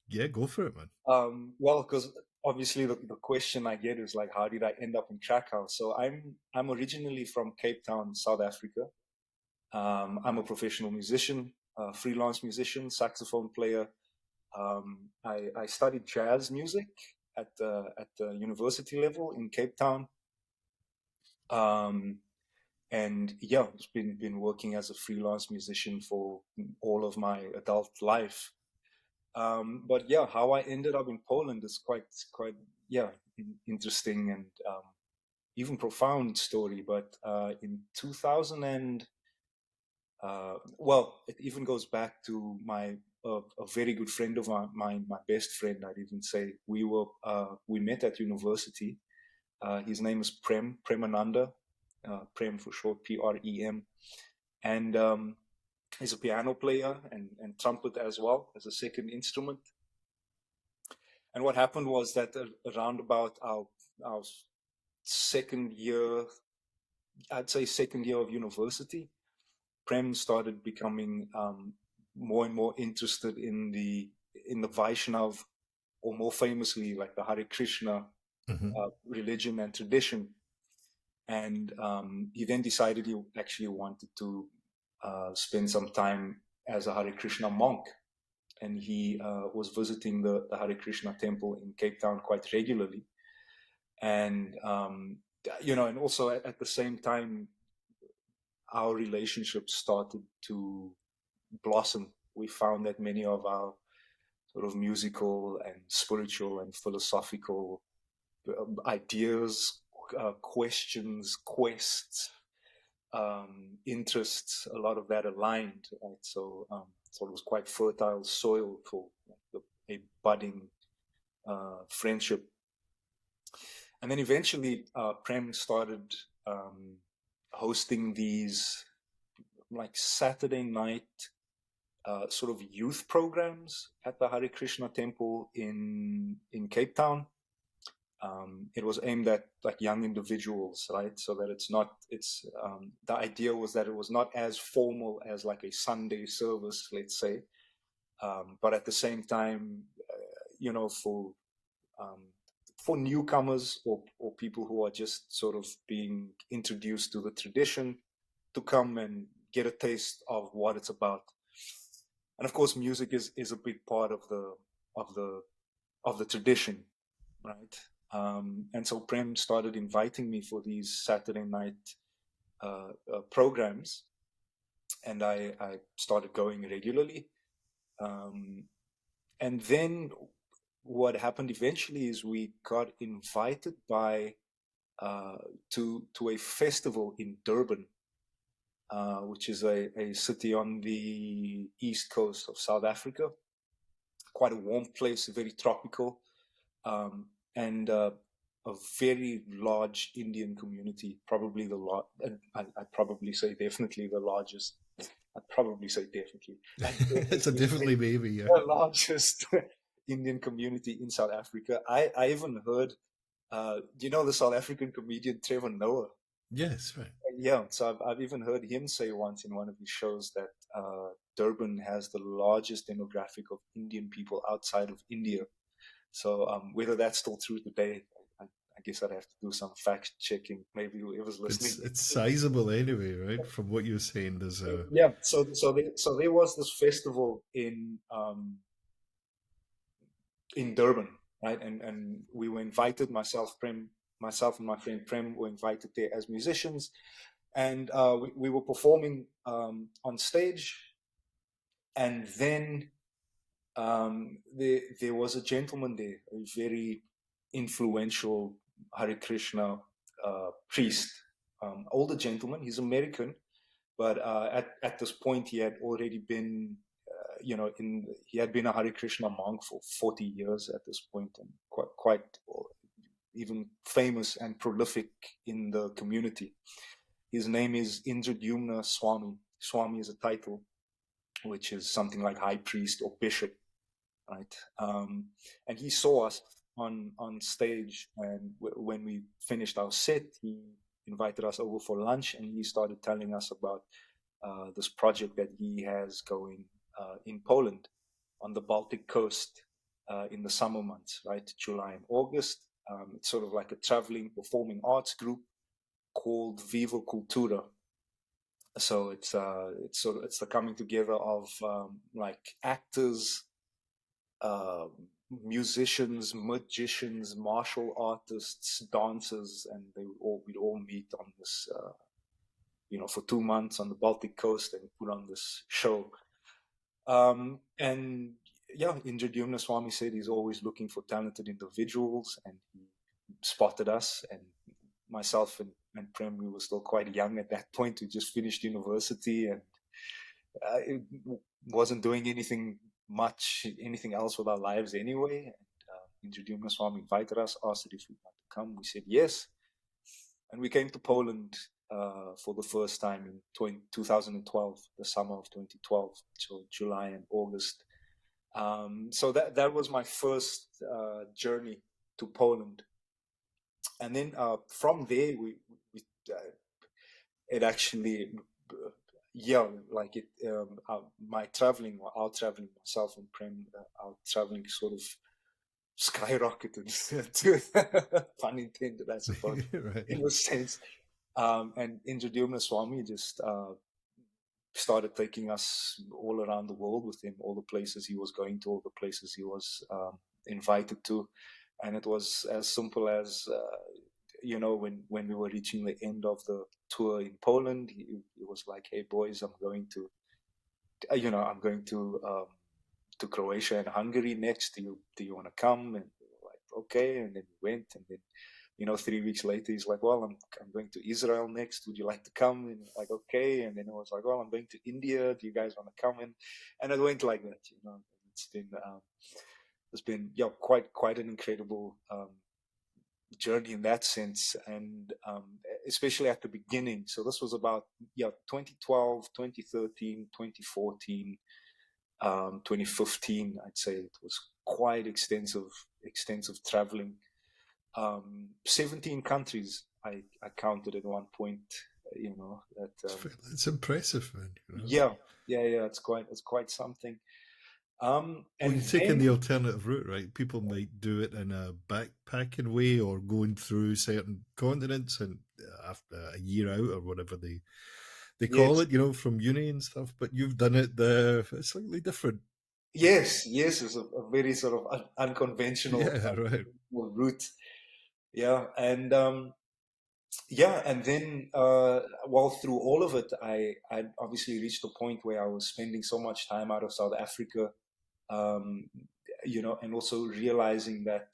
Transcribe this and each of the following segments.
Yeah, go for it, man. Well, because obviously the question I get is like, how did I end up in Krakow? So I'm originally from Cape Town, South Africa. I'm a professional musician, freelance musician, saxophone player. I studied jazz music at the university level in Cape Town. Um, and yeah, it's been working as a freelance musician for all of my adult life. But yeah, how I ended up in Poland is quite yeah interesting and even profound story. But in 2000 and well, it even goes back to a very good friend of mine, my best friend. I'd even say we met at university. His name is Premananda, Prem for short, Prem, and he's a piano player and trumpet as well as a second instrument. And what happened was that around about our second year, I'd say second year of university, Prem started becoming more and more interested in the Vaishnav, or more famously like the Hare Krishna Hmm. religion and tradition. And he then decided he actually wanted to spend some time as a Hare Krishna monk. And he was visiting the Hare Krishna temple in Cape Town quite regularly. And, and also at the same time, our relationship started to blossom. We found that many of our sort of musical and spiritual and philosophical ideas, questions, quests, interests, a lot of that aligned. Right? So it was quite fertile soil for a budding friendship. And then eventually, Prem started hosting these like Saturday night sort of youth programs at the Hare Krishna temple in Cape Town. It was aimed at like young individuals, right? So that the idea was that it was not as formal as like a Sunday service, let's say, but at the same time, you know, um, for newcomers or people who are just sort of being introduced to the tradition to come and get a taste of what it's about. And of course, music is a big part of the of the tradition, right? And so Prem started inviting me for these Saturday night programs, and I started going regularly. Um, and then what happened eventually is we got invited by to a festival in Durban, which is a city on the east coast of South Africa. Quite a warm place, very tropical, and a very large Indian community. Probably I'd probably say definitely the largest. I'd probably say definitely, and It's a definitely definitely maybe, yeah. the largest Indian community in South Africa. I even heard, you know, the South African comedian Trevor Noah. Yes, right. Yeah, so I've even heard him say once in one of his shows that Durban has the largest demographic of Indian people outside of India. So whether that's still true today, I guess I'd have to do some fact checking. Maybe whoever's listening. It's sizable anyway, right? From what you're saying, there's a Yeah, so there was this festival in Durban, right? And we were invited, myself and my friend Prem were invited there as musicians, and we were performing on stage, and then there was a gentleman there, a very influential Hare Krishna priest, older gentleman. He's American, but at this point he had already been, he had been a Hare Krishna monk for 40 years at this point, and quite even famous and prolific in the community. His name is Indradyumna Swami. Swami is a title, which is something like high priest or bishop, right? And he saw us on stage, and when we finished our set, he invited us over for lunch, and he started telling us about this project that he has going in Poland. on the Baltic coast in the summer months, right? July and August. It's sort of like a traveling performing arts group called Viva Kultura. So it's the coming together of like actors, uh, musicians, magicians, martial artists, dancers, and we'd all meet on this, for 2 months on the Baltic coast and put on this show. And yeah, Indradyumna Swami said he's always looking for talented individuals, and he spotted us. And myself and Prem, we were still quite young at that point. We just finished university, and it wasn't doing anything else with our lives anyway. And Indradyumna Swami invited us, asked if we'd like to come. We said yes, and we came to Poland for the first time in 2012, the summer of 2012, so July and August. So that was my first journey to Poland, and then from there it actually, like it, our traveling, myself and Prem, our traveling sort of skyrocketed to pun intended, I suppose, Right. in a sense. And Indradyumna Swami just started taking us all around the world with him, all the places he was going to, all the places he was invited to. And it was as simple as, when we were reaching the end of the tour in Poland, he was like, "Hey boys, I'm going to Croatia and Hungary next. Do you want to come?" And we were like, "Okay." And then we went, and then 3 weeks later, he's like, "Well, I'm going to Israel next. Would you like to come?" And like, "Okay." And then it was like, "Well, I'm going to India. Do you guys want to come?" And it went like that. It's been quite an incredible journey in that sense, and especially at the beginning. So this was about 2012, 2013, 2014, 2015. I'd say it was quite extensive traveling. 17 countries I counted at one point. It's impressive, man. Yeah. It's quite something. Well, And you've taken then, the alternative route, right? People might do it in a backpacking way or going through certain continents and after a year out or whatever they call yes, it, from uni and stuff. But you've done it the slightly different. yes, it's a very sort of unconventional Yeah, right. route. Yeah, and and then while through all of it, I obviously reached a point where I was spending so much time out of South Africa, um, and also realizing that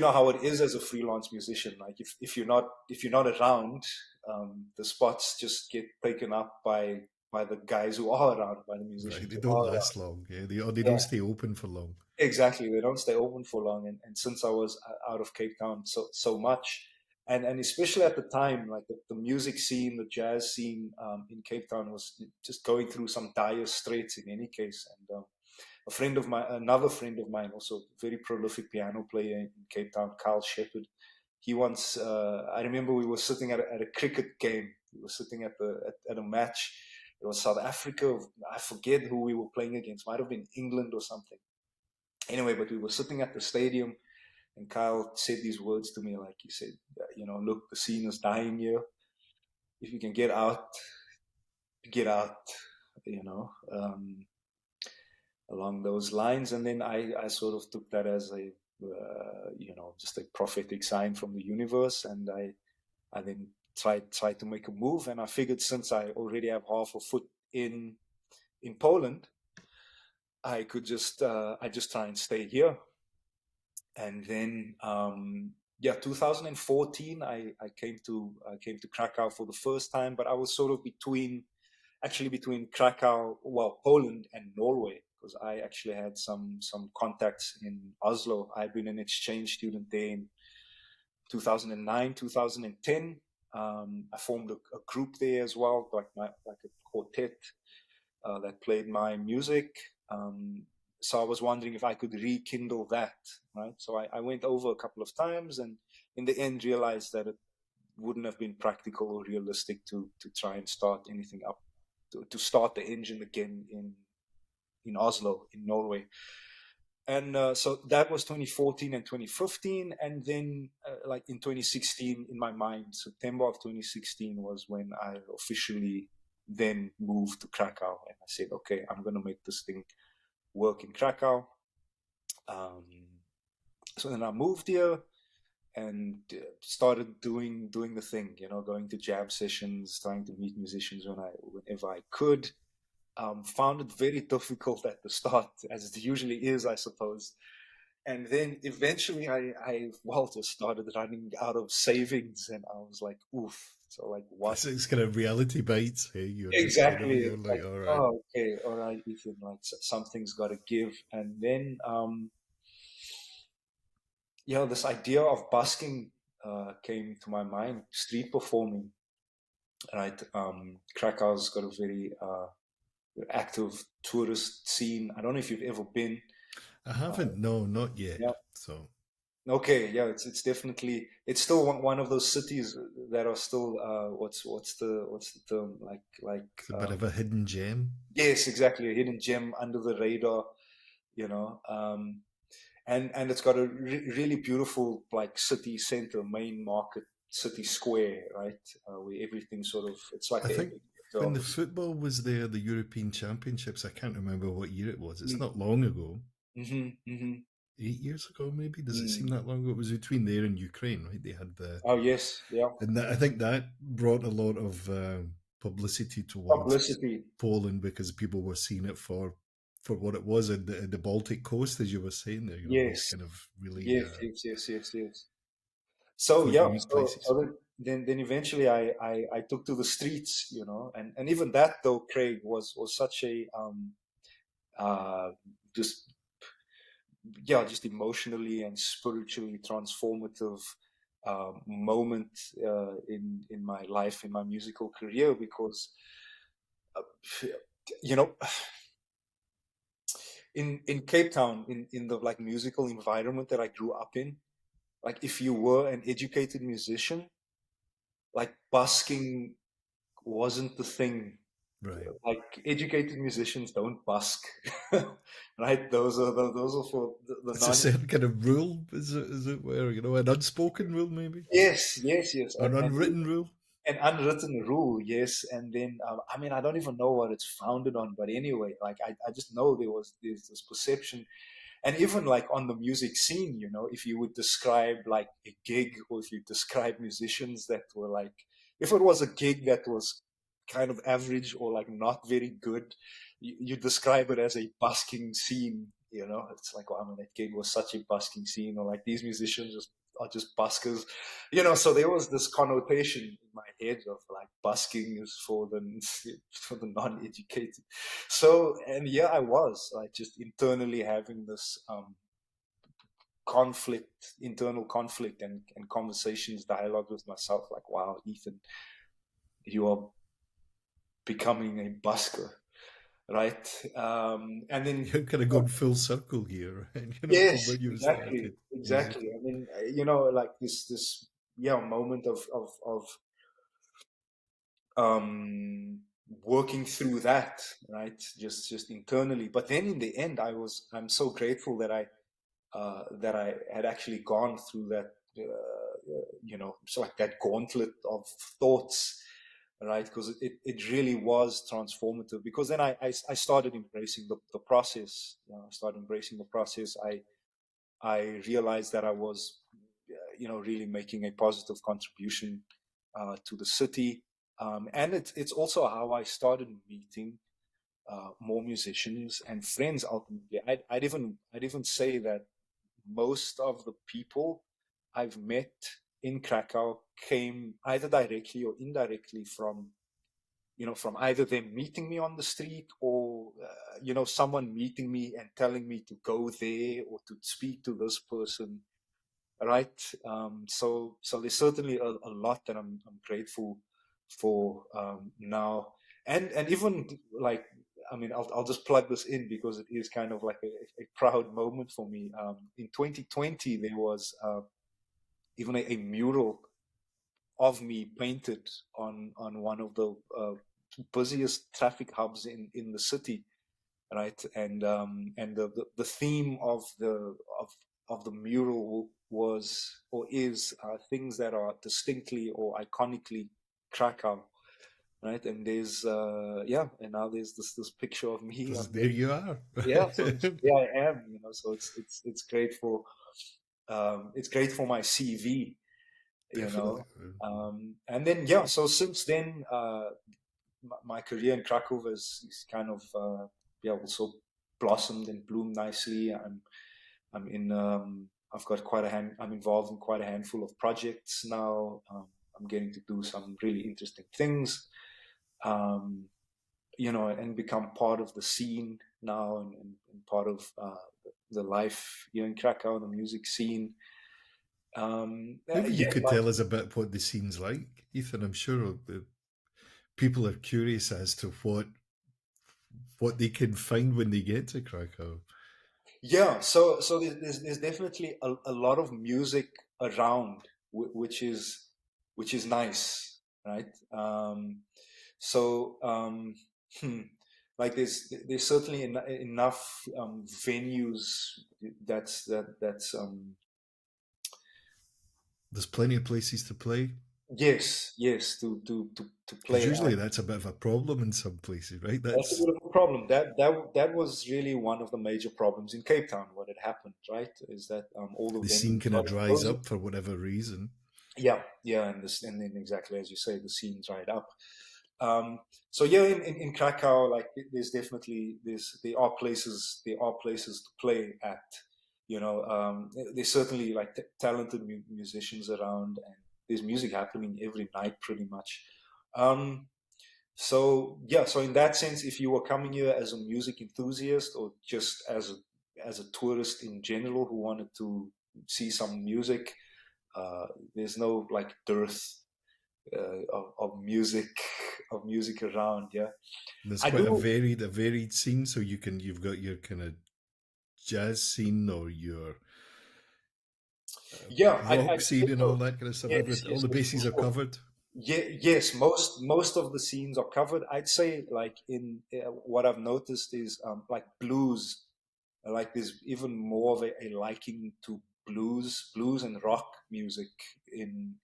how it is as a freelance musician. Like if you're not around, the spots just get taken up by the guys who are around, by the Right. musicians They who don't are around. last long. Yeah. They don't Yeah, stay open for long. exactly. They don't stay open for long. And since I was out of Cape Town so much, and especially at the time, like the music scene, the jazz scene in Cape Town was just going through some dire straits in any case. And another friend of mine, also a very prolific piano player in Cape Town, Carl Shepard. He once, I remember we were sitting at a cricket game. We were sitting at a match. It was South Africa. I forget who we were playing against. Might have been England or something. Anyway, but we were sitting at the stadium, and Kyle said these words to me, like he said, "Look, the scene is dying here. If you can get out, get out." You know. Along those lines. And then I sort of took that as a, just a prophetic sign from the universe. And I then tried to make a move. And I figured since I already have half a foot in Poland, I could I just try and stay here. And then, 2014, I came to Krakow for the first time, but I was sort of between Krakow, Poland and Norway, because I actually had some contacts in Oslo. I'd been an exchange student there in 2009, 2010. I formed a group there as well, like a quartet that played my music. So I was wondering if I could rekindle that, right? So I went over a couple of times, and in the end realized that it wouldn't have been practical or realistic to try and start anything up, to start the engine again in Oslo, in Norway. And so that was 2014 and 2015. And then, like in 2016, in my mind, September of 2016 was when I officially then moved to Krakow. And I said, okay, I'm going to make this thing work in Krakow. Um, so then I moved here and started doing the thing, going to jam sessions, trying to meet musicians whenever I could. Found it very difficult at the start, as it usually is, I suppose. And then eventually I just started running out of savings, and I was like, oof. So like, what? It's kind of reality bites. Hey, you're just kind of Exactly. you're It's like, like, all right. oh, okay, all right, Ethan, like something's got to give. And then, this idea of busking came to my mind, street performing, right? Krakow's got a very active tourist scene. I don't know if you've ever been. I Uh, haven't. No, not yet. yeah. So Okay. Yeah. It's definitely it's still one of those cities that are still what's the term like it's a bit of a hidden gem. yes, exactly, a hidden gem under the radar. You know. And it's got a really beautiful like city center, main market, city square, right, where everything sort of it's like I think the when the office. football was there, the European Championships, I can't remember what year it was. It's Mm, not long ago. mm-hmm. 8 years ago, maybe. Does it seem Mm. that long ago? It was between there and Ukraine, right? They had Oh yes, yeah, and I think that brought a lot of publicity towards publicity. Poland because people were seeing it for what it was in the Baltic coast, as you were saying there. These Yes, kind of really yes, yes, yes, yes, yes. So quite yeah, unique so places. then eventually I took to the streets, and even that though, Craig, was such a uh just just emotionally and spiritually transformative moment in my life, in my musical career, because uh, you know in Cape Town, in the like musical environment that I grew up in, like if you were an educated musician, like busking wasn't the thing. Right. Like educated musicians don't busk, right? Those are for the It's a non. certain kind of rule, is it where, an unspoken rule maybe? Yes, yes, yes, Or an and unwritten rule? an unwritten rule, yes. And then I mean, I don't even know what it's founded on, but anyway, like I just know there's this perception. And even like on the music scene, if you would describe like a gig, or if you describe musicians that were like, if it was a gig that was kind of average or like not very good, you describe it as a busking scene. It's like, well, I mean, that gig was such a busking scene, or like these musicians are just buskers. So there was this connotation in my head of like busking is for the for the non-educated. So, and yeah, I was like just internally having this internal conflict, and conversations, dialogue with myself, like, wow, Ethan, you are becoming a busker, right? And then, You're kind of going full circle here, right? From yes, when you exactly, started exactly. musically. I mean, like this, moment of um, working through that, right? Just internally. But then in the end, I'm so grateful that I had actually gone through that, so like that gauntlet of thoughts, right? Because it really was transformative. Because then I started embracing the process. I started embracing the process. I realized that I was, really making a positive contribution to the city. And it's also how I started meeting more musicians and friends. Ultimately, I'd even say that most of the people I've met in Krakow came either directly or indirectly from either them meeting me on the street, or someone meeting me and telling me to go there or to speak to this person, right? So there's certainly a lot that I'm grateful for now, and even like, I mean, I'll just plug this in because it is kind of like a proud moment for me. In 2020, there was even a mural of me painted on one of the busiest traffic hubs in the city, right? And the theme of the mural was or is things that are distinctly or iconically Krakow, right? And there's yeah, and now there's this picture of me Because on there there. you are. Yeah, so yeah, I am, you know. So it's great for it's great for my CV, you Definitely. know. And then yeah, so since then, my career in Krakow is kind of yeah, also blossomed and bloomed nicely. I'm in I've got quite a hand I'm involved in quite a handful of projects now. I'm getting to do some really interesting things. Um, you know, and become part of the scene now, and part of the life here in Krakow, the music scene. Maybe you Yeah, could like, tell us a bit what the scene's like, Ethan. I'm sure the people are curious as to what they can find when they get to Krakow. yeah. So there's definitely a lot of music around, which is nice, right? So hmm, like there's certainly enough venues that's There's plenty of places to play. yes to Because play at. usually that's a bit of a problem in some places, right? That's a That's bit of a problem. That was really one of the major problems in Cape Town. What had happened, right, is that all the the scene venues kind of started dries closing. up for whatever reason. Yeah, yeah, and then exactly as you say, the scene dried up. Um, so yeah, in Krakow, like there's definitely there are places to play at. You know, there's certainly like talented musicians around, and there's music happening every night pretty much. Um, so yeah, so in that sense, if you were coming here as a music enthusiast or just as a tourist in general who wanted to see some music, uh, there's no like dearth of music of music around. Yeah, There's I quite do. a varied scene, so you've got your kind of jazz scene or your Yeah, rock I'd say scene and all so. that kind of stuff. Yes, All yes, the yes, for bases are sure. covered. Yeah, yes, most of the scenes are covered. I'd say like in what I've noticed is like blues, like there's even more of a liking to blues and rock music in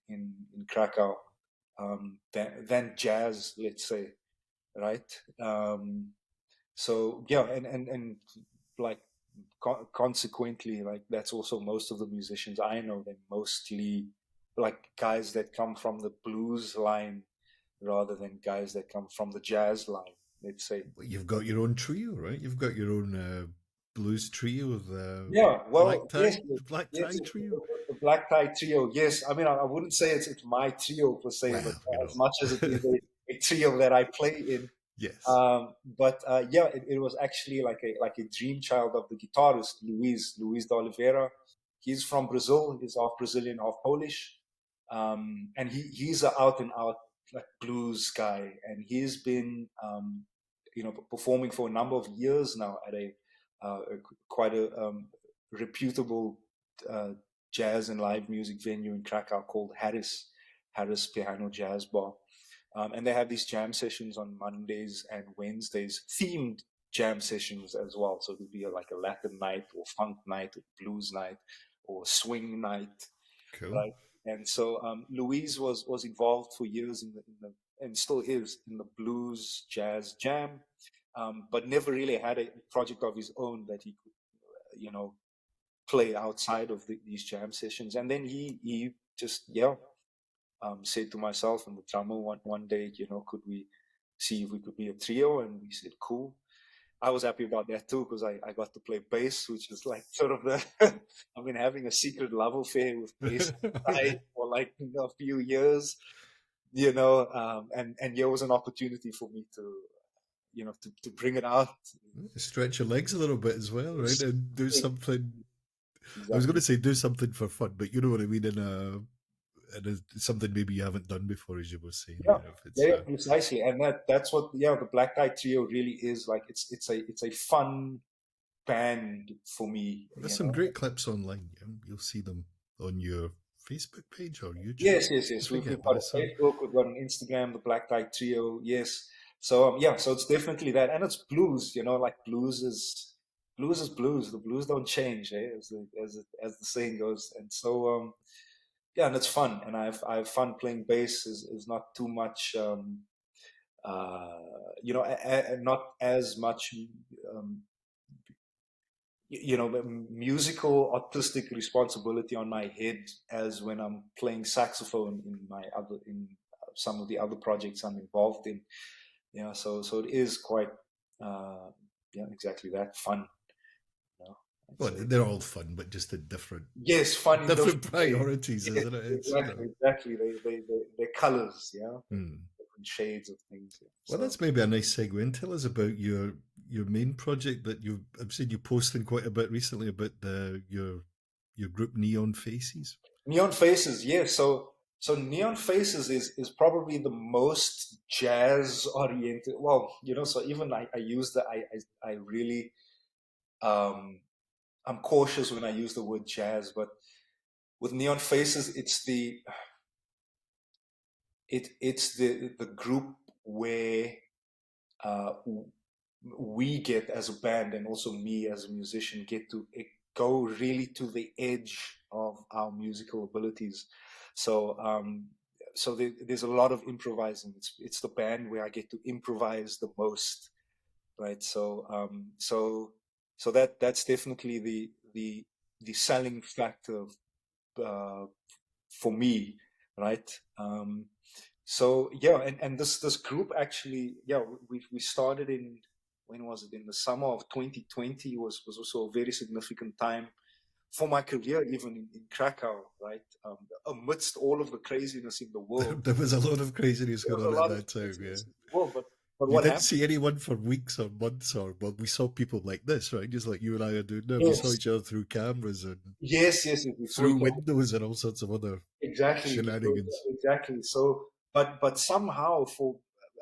Krakow than jazz, let's say, right? So yeah, and like consequently, like that's also most of the musicians I know. They're mostly like guys that come from the blues line rather than guys that come from the jazz line, let's say. You've got your own trio, right? You've got your own blues trio, the Yeah, well, yes, black yes, tie trio. the Black Tie Trio. Yes, I mean, I wouldn't say it's my trio per se, but Well, you as know, much as it is a trio that I play in. yes, But yeah, it was actually like a dream child of the guitarist Luis de Oliveira. He's from Brazil. He's half Brazilian, half Polish, and he's an out and out like blues guy, and he's been you know performing for a number of years now at quite a reputable uh, jazz and live music venue in Krakow called Harris Piano Jazz Bar. And they have these jam sessions on Mondays and Wednesdays, themed jam sessions as well. So it would be like a Latin night or funk night or blues night or swing night, cool. right? And so Louise was involved for years in the and still is in the blues jazz jam, but never really had a project of his own that he could, you know, play outside of these jam sessions. And then he just yeah said to myself and the drummer one day, you know, could we see if we could be a trio? And we said, cool. I was happy about that too because I got to play bass, which is like sort of the I've been having a secret love affair with bass side for like a few years, you know, and yeah, it was an opportunity for me to you know to bring it out. Stretch your legs a little bit as well, right? And do something. I was going to Exactly. say do something for fun, but you know what I mean. Something maybe you haven't done before, as you were saying Yeah, there. If yeah, it's yeah, precisely, and that's what yeah the Black Tie Trio really is like. It's a fun band for me, there's you some know. great clips online. Yeah? You'll see them on your Facebook page or YouTube. Yes, yes, I yes. We've forget, but got I a saw Facebook, we've got an Instagram, the Black Tie Trio. Yes, So yeah, so it's definitely that, and it's blues. You know, like blues is blues. The blues don't change, eh? As the saying goes. And so yeah, and it's fun, and I have fun playing bass. Is not too much. Uh, not as much. Um, Musical artistic responsibility on my head as when I'm playing saxophone in some of the other projects I'm involved in. Yeah, so it is quite uh, yeah, exactly that, fun. You know, I'd Well, say they're all fun, but just in different yes, fun in different different ways. priorities, Yes, isn't it? exactly. They're colors, yeah, Hmm. different shades of things. Yeah. Well, So that's maybe a nice segue. And tell us about your main project that I've seen you posting quite a bit recently about your group Neon Faces. Neon Faces, yes. So Neon Faces is probably the most jazz oriented. Well, so even I use the I really um I'm cautious when I use the word jazz, but with Neon Faces, it's the group where uh, we get as a band, and also me as a musician, get to go really to the edge of our musical abilities. So there's a lot of improvising. It's the band where I get to improvise the most, right? So that's definitely the selling factor uh, for me, right? So yeah, and this group actually, yeah, we started in, when was it? In the summer of 2020. Was also a very significant time for my career, even in Krakow, right? Amidst all of the craziness in the world, There was a lot of craziness there going was on a at lot of that time. Yeah, craziness in the world. But you what didn't happened? see anyone for weeks or months, or well, we saw people like this, right? Just like you and I are doing now. We saw Yes, each other through cameras and yes. We saw through each other. windows and all sorts of other Exactly, shenanigans. exactly. So, but somehow, for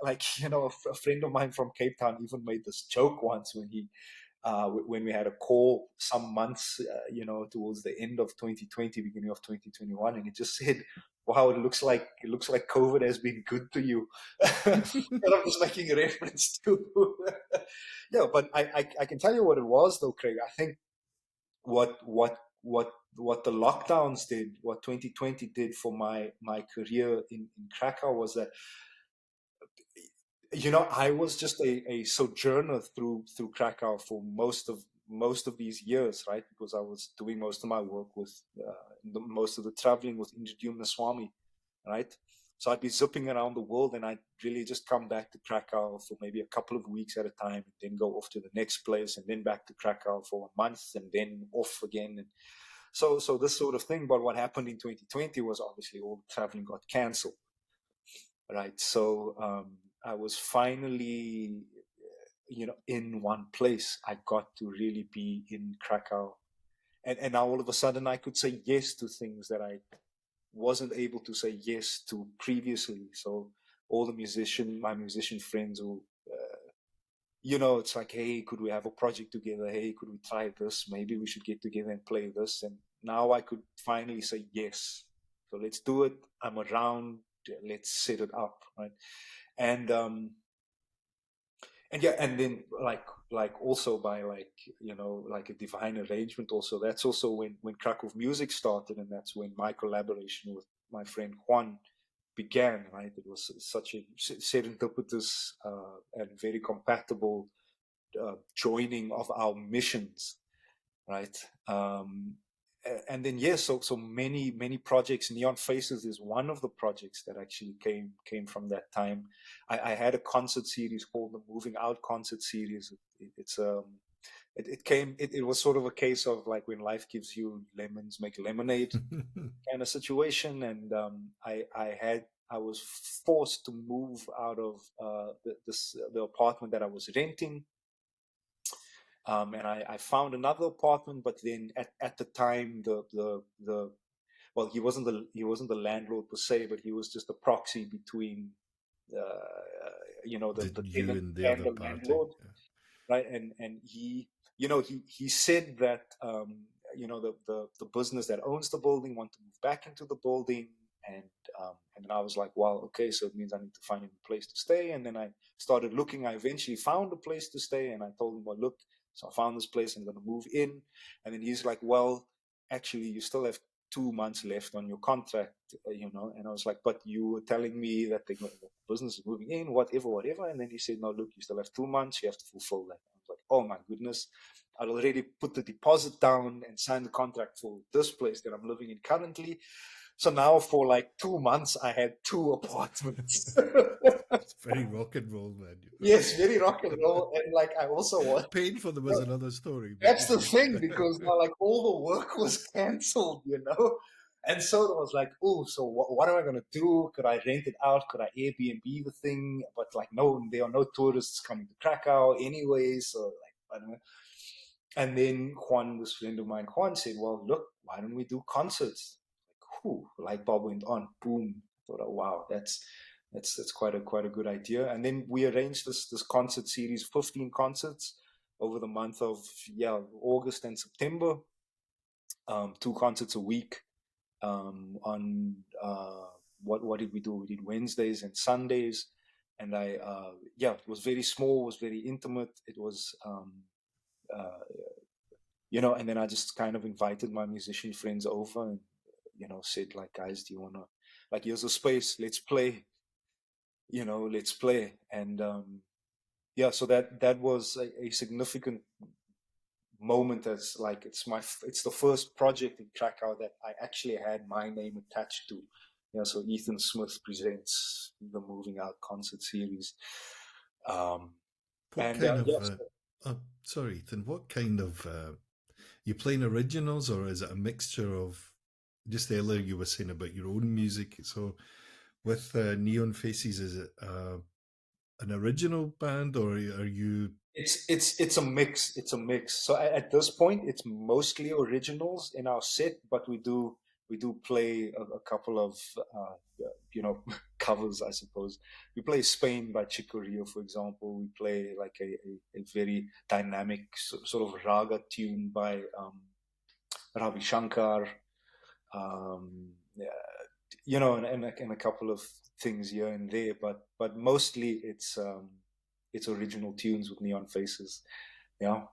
like a friend of mine from Cape Town even made this joke once when when we had a call some months, towards the end of 2020, beginning of 2021, and he just said, "Wow, it looks like COVID has been good to you." And I'm just making a reference to, yeah. But I can tell you what it was though, Craig. I think what what what the lockdowns did, what 2020 did for my career in Krakow, was that I was just a sojourner through Krakow for most of these years, right? Because I was doing most of my work with most of the traveling with Indradyumna Swami, right? So I'd be zipping around the world, and I'd really just come back to Krakow for maybe a couple of weeks at a time, and then go off to the next place, and then back to Krakow for a month, and then off again. And so this sort of thing. But what happened in 2020 was obviously all the traveling got cancelled, right? So I was finally, in one place. I got to really be in Krakow, and now all of a sudden I could say yes to things that I wasn't able to say yes to previously. So all my musician friends who, it's like, hey, could we have a project together? Hey, could we try this? Maybe we should get together and play this. And now I could finally say yes. So let's do it. I'm around. Let's set it up, right? And and yeah, and then like also by like a divine arrangement. Also, that's also when Krakow Music started, and that's when my collaboration with my friend Juan began. Right, it was such a serendipitous and very compatible joining of our missions, right? And then yes, so many projects. Neon Faces is one of the projects that actually came from that time. I had a concert series called the Moving Out concert series. It was sort of a case of like when life gives you lemons, make lemonade kind of situation. And I was forced to move out of the apartment that I was renting, and I found another apartment. But then at the time, the well, he wasn't the landlord per se, but he was just a proxy between the You tenant and the and other the party. landlord, right? And he said that the business that owns the building want to move back into the building, and then I was like, well, okay, so it means I need to find a place to stay. And then I started looking. I eventually found a place to stay, and I told him, well, look, so I found this place. I'm going to move in. And then he's like, well, actually, you still have 2 months left on your contract, And I was like, but you were telling me that the business is moving in, whatever, whatever. And then he said, no, look, you still have 2 months. You have to fulfill that. I was like, oh my goodness. I'd already put the deposit down and signed the contract for this place that I'm living in currently. So now for like 2 months, I had two apartments. It's very rock and roll, man. Yes, very rock and roll. And like, I also want, Paying for them is another story, but that's the thing, because now like all the work was cancelled. And so it was like, oh, so what am I going to do? Could I rent it out? Could I Airbnb the thing? But like, no, there are no tourists coming to Krakow anyway. So like, I don't know. And then Juan, this friend of mine, Juan said, well, look, why don't we do concerts? Like, whew, light bulb went on, boom. I thought, oh, wow, that's quite a good idea. And then we arranged this concert series, 15 concerts over the month of August and September. 2 concerts a week. On what did we do? We did Wednesdays and Sundays, and it was very small, it was very intimate. It was and then I just kind of invited my musician friends over and said like, guys, do you want to, like, here's a space, let's play. Let's play. And so that was a significant moment, as like it's the first project in Krakow that I actually had my name attached to. So Ethan Smith presents the Moving Out concert series. what And kind of? yes, Sorry, Ethan. What kind of? You playing originals, or is it a mixture of? Just earlier, you were saying about your own music. So, with Neon Faces, is it an original band, or are you? it's a mix. It's a mix. So at this point, it's mostly originals in our set, but we do play a couple of covers, I suppose. We play Spain by Chicorio, for example. We play like a very dynamic sort of raga tune by Ravi Shankar. Yeah, and a couple of things here and there, but mostly it's original tunes with Neon Faces. Yeah.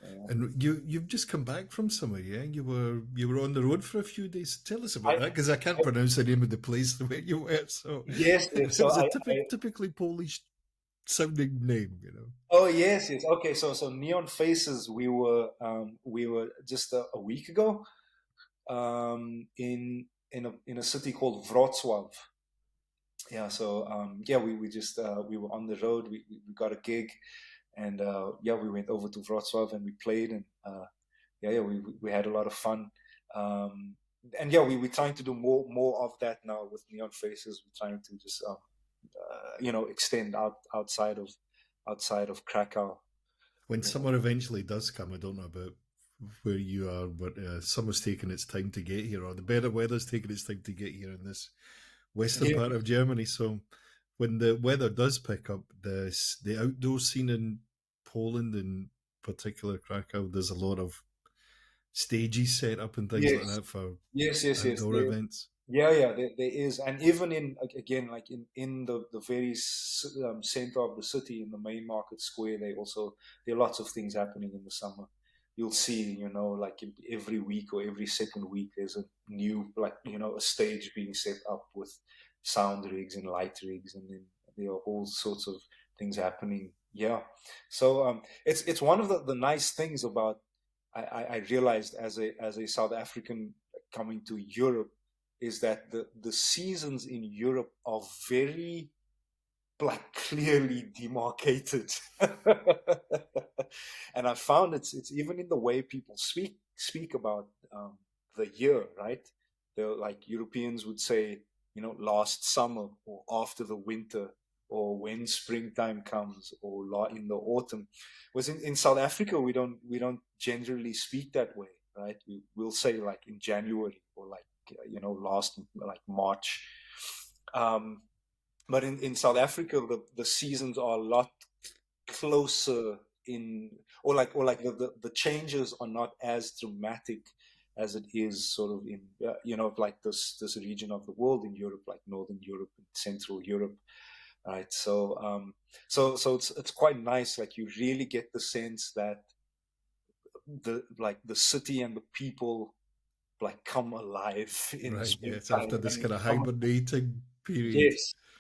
Yeah. And you've just come back from somewhere, yeah? You were on the road for a few days. Tell us about I, that, because I can't I pronounce the name of the place where you were. So yes, yes. it So was a I typically Polish sounding name. oh yes, yes. Okay, so Neon Faces, we were just a week ago in a city called Wrocław. Yeah, so we just we were on the road. We got a gig, and we went over to Wrocław and we played, and we had a lot of fun. Um, and we're trying to do more of that now with Neon Faces. We're trying to just extend outside of Krakow. When You know. summer eventually does come, I don't know about where you are, but summer's taking its time to get here, or the better weather's taking its time to get here in this western Yeah. part of Germany. So when the weather does pick up, the outdoor scene in Poland, in particular Krakow, there's a lot of stages set up and things like Yes. that for Yes. Yes. Yes. outdoor events. There is, and even again, like in the very center of the city, in the main market square, there are lots of things happening in the summer. You'll see, like every week or every second week, there's a new, like, a stage being set up with sound rigs and light rigs, and then there are all sorts of things happening. Yeah, so it's one of the nice things about I realized as a South African coming to Europe, is that the seasons in Europe are very, like, clearly demarcated. And I found it's even in the way people speak about the year, right? They're like, Europeans would say, last summer, or after the winter, or when springtime comes, or in the autumn. Whereas in South Africa, we don't generally speak that way, right? We'll say like in January, or like last, like, March. Um, but in South Africa, the seasons are a lot closer in, or like the changes are not as dramatic as it is sort of in like this region of the world in Europe, like Northern Europe and Central Europe, right? So it's quite nice. Like you really get the sense that the city and the people like come alive in the Right, yes, springtime after this and kind of come. hibernating period.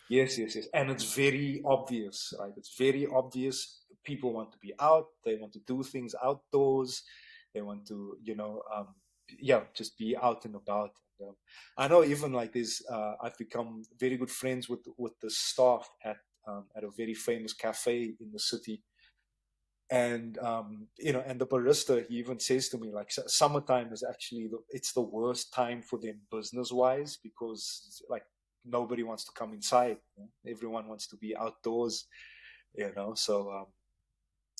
Yes, yes. And it's very obvious, right? It's very obvious. People want to be out. They want to do things outdoors. They want to, yeah, just be out and about. I know even like this, I've become very good friends with the staff at a very famous cafe in the city. And and the barista, he even says to me like summertime is actually it's the worst time for them business wise, because like nobody wants to come inside, everyone wants to be outdoors, so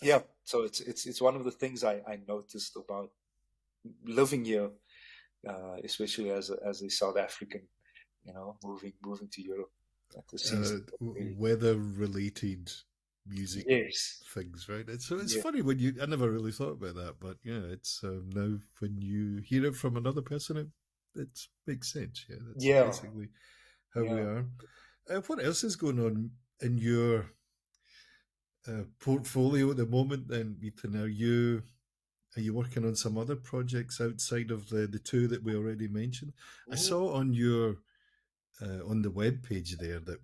yeah, so it's one of the things I noticed about living here, especially as a South African, moving to Europe, that the season really. Weather related music Yes, things, right? It's yeah, funny when I never really thought about that, but yeah, it's now when you hear it from another person, it makes sense. Yeah, that's yeah, basically how we yeah. are. What else is going on in your portfolio at the moment? Then, Ethan, are you working on some other projects outside of the two that we already mentioned? I Mhm. saw on your on the web page there that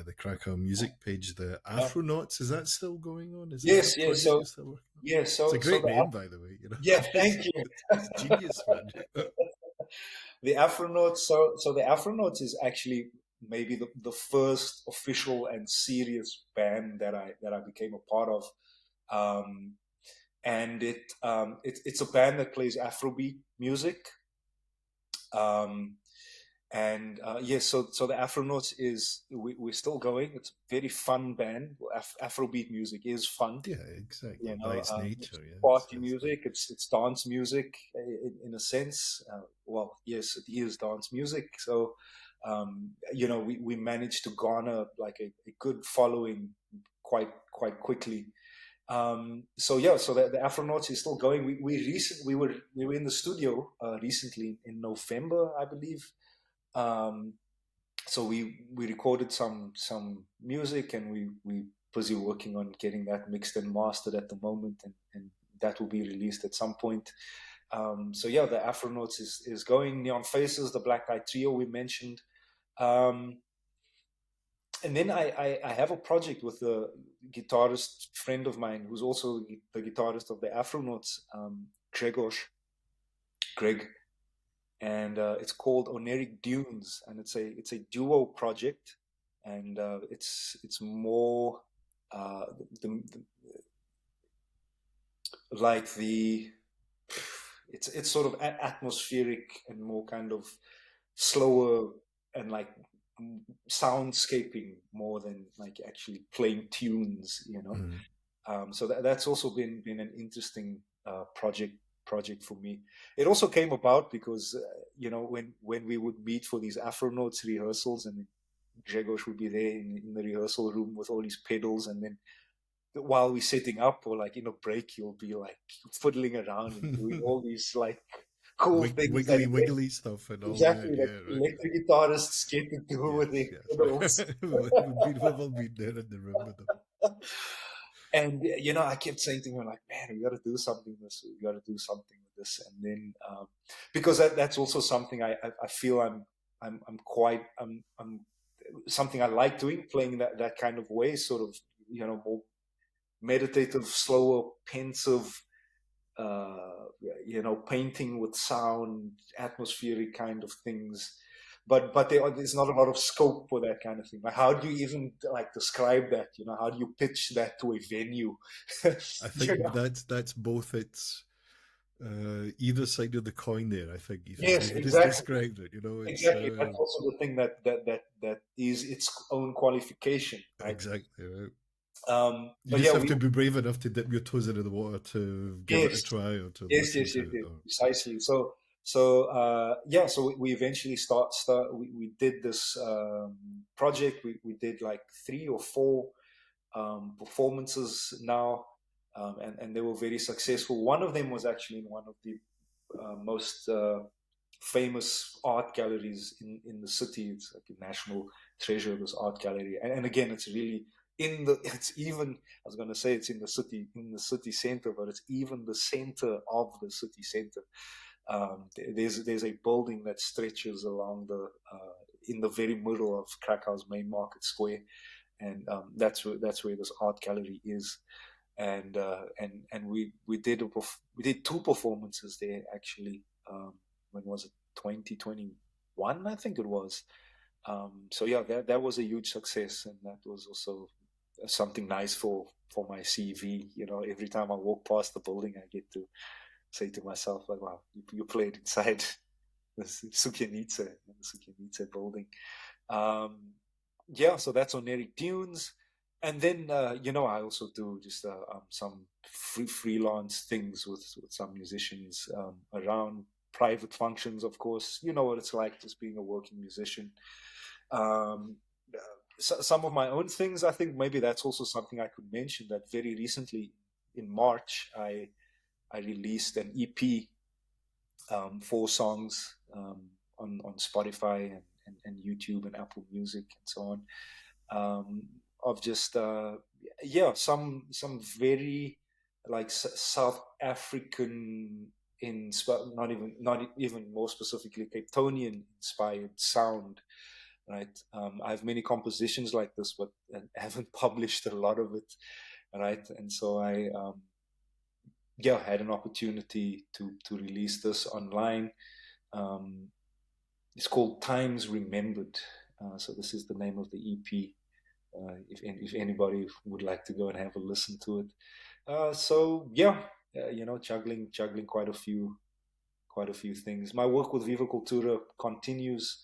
the Krakow music page, the Yeah. Afronauts. Is that still going on? Is that a Yes, yes. project you're still working on? Yeah, It's a so great the name, by the way. You know, yeah, it's, thank you. it's genius, man. The Afronauts. So the Afronauts is actually maybe the first official and serious band that I became a part of, um, and it's a band that plays Afrobeat music. Um, and yes, so the Afronauts is we're still going. It's a very fun band. Afrobeat music is fun. Yeah, exactly. By its It's nature, yeah, party it's fun. music. It's dance music in a sense. Well, yes, it is dance music. So, we managed to garner like a good following quite quickly. So yeah, so the Afronauts is still going. We were in the studio recently in November, I believe. Um, so we recorded some music, and we busy working on getting that mixed and mastered at the moment, and that will be released at some point. So yeah, the Afronauts is going. Neon Faces, the Black Eye Trio we mentioned. um, and then I have a project with a guitarist friend of mine who's also the guitarist of the Afronauts, Gregor Greg, and it's called Oneric Dunes, and it's a duo project, and it's more uh, the like the it's sort of atmospheric and more kind of slower and like soundscaping more than like actually playing tunes. Mhm. So that's also been an interesting project for me. It also came about because when we would meet for these Afronauts rehearsals, and Grzegorz would be there in the rehearsal room with all these pedals, and then while we're setting up or like in a break, you'll be like fiddling around and doing all these like cool things that Wiggly stuff and all that. exactly like Yeah, right. electric guitarists get to do with their Yes, yes, pedals. right. We've all been there in the room with them. And I kept saying to him like, man, we got to do something with this. We got to do something with this. And then because that's also something I feel I'm quite I'm something I like doing, playing that kind of way, sort of more meditative, slower, pensive, painting with sound, atmospheric kind of things. But there's not a lot of scope for that kind of thing. Like, how do you even like describe that? How do you pitch that to a venue? I you think know? that's both its either side of the coin there. I think Ethan, Yes, you've just exactly, described it. You know, it's exactly. That's also the thing that is its own qualification, right? exactly right. You But just yeah, have to be brave enough to dip your toes into the water to give it a yes, try or to yes, listen yes, to yes, it. yes, Or precisely. So yeah, so we eventually we did this project. We did like 3 or 4 performances now, and they were very successful. One of them was actually in one of the most famous art galleries in the city. It's like a national treasure, this art gallery. And again, it's really it's even, I was going to say it's in the city center, but it's even the center of the city center. There's a building that stretches along in the very middle of Krakow's main market square, and that's where this art gallery is. And we did we did two performances there actually. When was it? 2021, I think it was. So yeah, that was a huge success, and that was also something nice for my CV. You know, every time I walk past the building, I get to say to myself, like, "Wow, you played inside the Sukianitsa building." Um, yeah, so that's on Eric Dunes. And then, I also do just some freelance things with some musicians around private functions, of course. You know what it's like just being a working musician. Um, some of my own things, I think maybe that's also something I could mention, that very recently in March, I released an EP, 4 songs on Spotify and YouTube and Apple Music and so on, of just some very like South African not even more specifically Capetonian inspired sound, right? I have many compositions like this, but I haven't published a lot of it, right? And so I had an opportunity to release this online. Um, it's called Times Remembered. So this is the name of the EP. If anybody would like to go and have a listen to it. So yeah, juggling quite a few things. My work with Viva Kultura continues.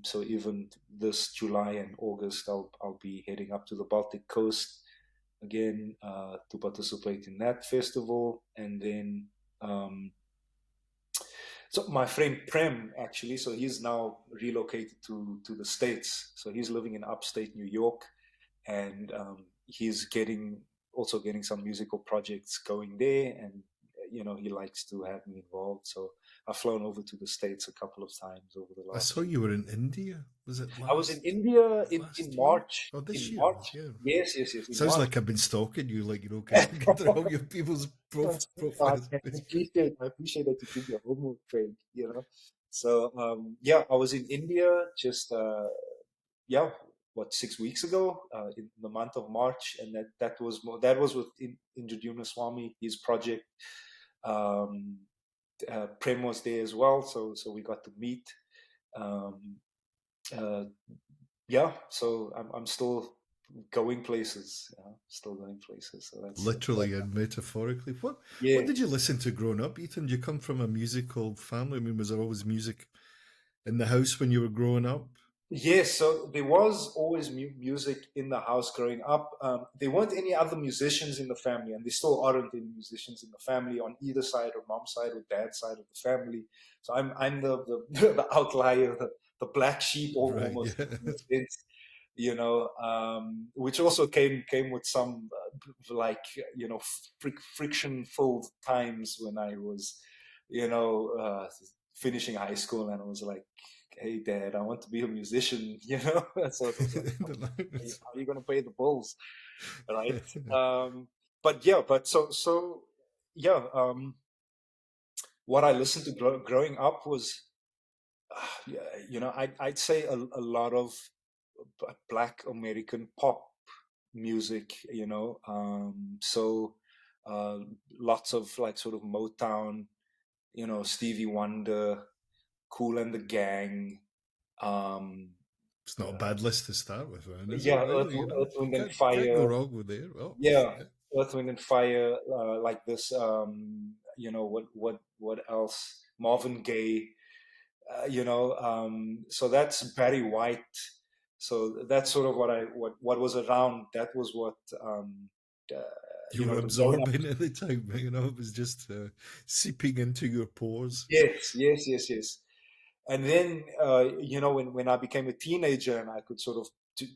So even this July and August, I'll be heading up to the Baltic coast again to participate in that festival, and then. So my friend Prem, actually, so he's now relocated to the States. So he's living in upstate New York, and he's getting some musical projects going there, and he likes to have me involved. So I've flown over to the States a couple of times over the I last saw few. you were in India. Was it I was in last India in last year March. or this In year? March, Yeah. yes, yes, yes, in Sounds March. like I've been stalking you, like getting all your people's I profiles. I appreciate that you did your homework, Craig. So I was in India just yeah, what, 6 weeks ago, in the month of March, and that was with Indradyumna Swami, his project. Um, Prem was there as well, so we got to meet. Um, uh, so I'm still going places, still going places. So Literally and metaphorically. What yeah. did you listen to growing up, Ethan? Do you come from a musical family? I mean, was there always music in the house when you were growing up? Yes, so there was always music in the house growing up. There weren't any other musicians in the family, and there still aren't any musicians in the family on either side, or mom's side or dad's side of the family. So I'm the outlier, the black sheep, Right, almost yeah. in a sense, which also came with some like friction filled times when I was finishing high school, and I was like, "Hey, Dad, I want to be a musician," So it was like, how are you going to pay the bills, right? But yeah, yeah. What I listened to growing up was, yeah, I'd say a lot of Black American pop music. So uh, lots of like sort of Motown, Stevie Wonder, Cool and the Gang. Um, It's not a bad list to start with, man, is it yeah, really? Earth, You Wind and can't go Fire. wrong with there. Oh, Yeah, yeah. Earth, Wind and Fire. Like this. What else? Marvin Gaye. So that's Barry White. So that's sort of what was around. That was what uh, You were growing up. absorbing at the time, it was just seeping into your pores. Yes, yes, yes, yes. And then when I became a teenager and I could sort of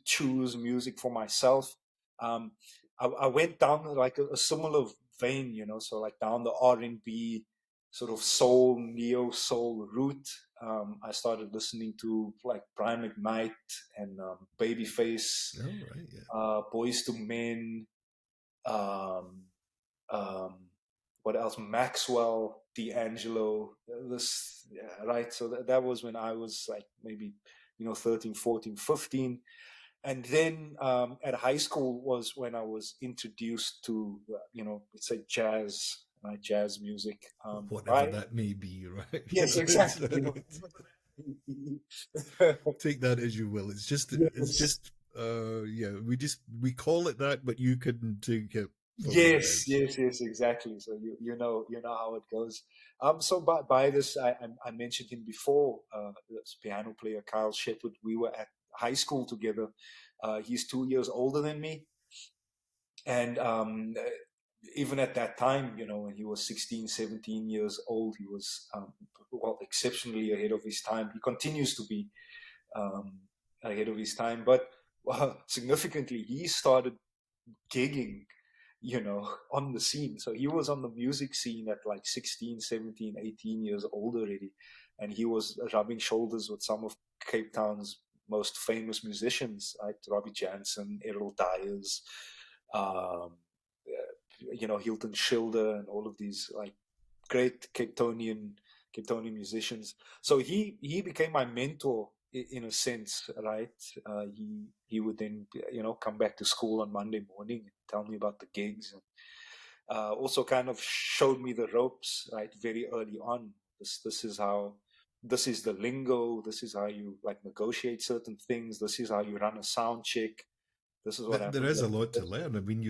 choose music for myself, um, I went down like a similar vein, so like down the R&B. sort of soul, neo soul route. I started listening to like Brian McKnight and Babyface, Oh, right, yeah. Boys to Men, um, um, what else? Maxwell, D'Angelo. This, yeah, right. So that was when I was like maybe 13, 14, 15. And then at high school was when I was introduced to let's say jazz, right? Jazz music, Whatever right? that may be, right? Yes, It's, exactly. take that as you will. It's Yes, just, yeah, we call it that, but you couldn't take it for what it yes, is. yes, yes, exactly. So you know how it goes. So by this, I mentioned him before. This piano player Kyle Shepard. We were at high school together. He's 2 years older than me, and even at that time, when he was 16, 17 years old, he was well, exceptionally ahead of his time. He continues to be um, ahead of his time, but well, significantly, he started gigging on the scene. So he was on the music scene at like 16, 17, 18 years old already. And he was rubbing shoulders with some of Cape Town's most famous musicians, like Robbie Jansen, Errol Dyers, um, Hilton Schilder, and all of these like great Capetonian musicians. So he became my mentor in a sense, right? He would then come back to school on Monday morning and tell me about the gigs, and also kind of showed me the ropes, right, very early on. This is the lingo. This is how you like negotiate certain things. This is how you run a sound check. This is what There happens is a lot to learn. I mean,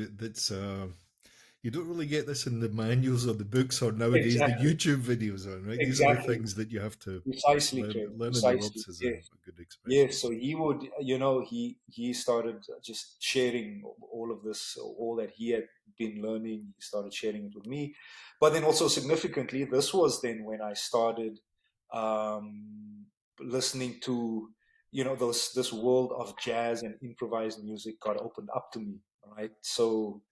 you don't really get this in the manuals or the books or nowadays the exactly, YouTube videos on, right? These are the exactly, things that you have to precisely, learn. Craig, Learning the precisely. ropes is Yes. a good expression. Yes, so he would, he started just sharing all of this, all that he had been learning. He started sharing it with me, but then also significantly, this was then when I started um, listening to, this world of jazz and improvised music got opened up to me, right? So,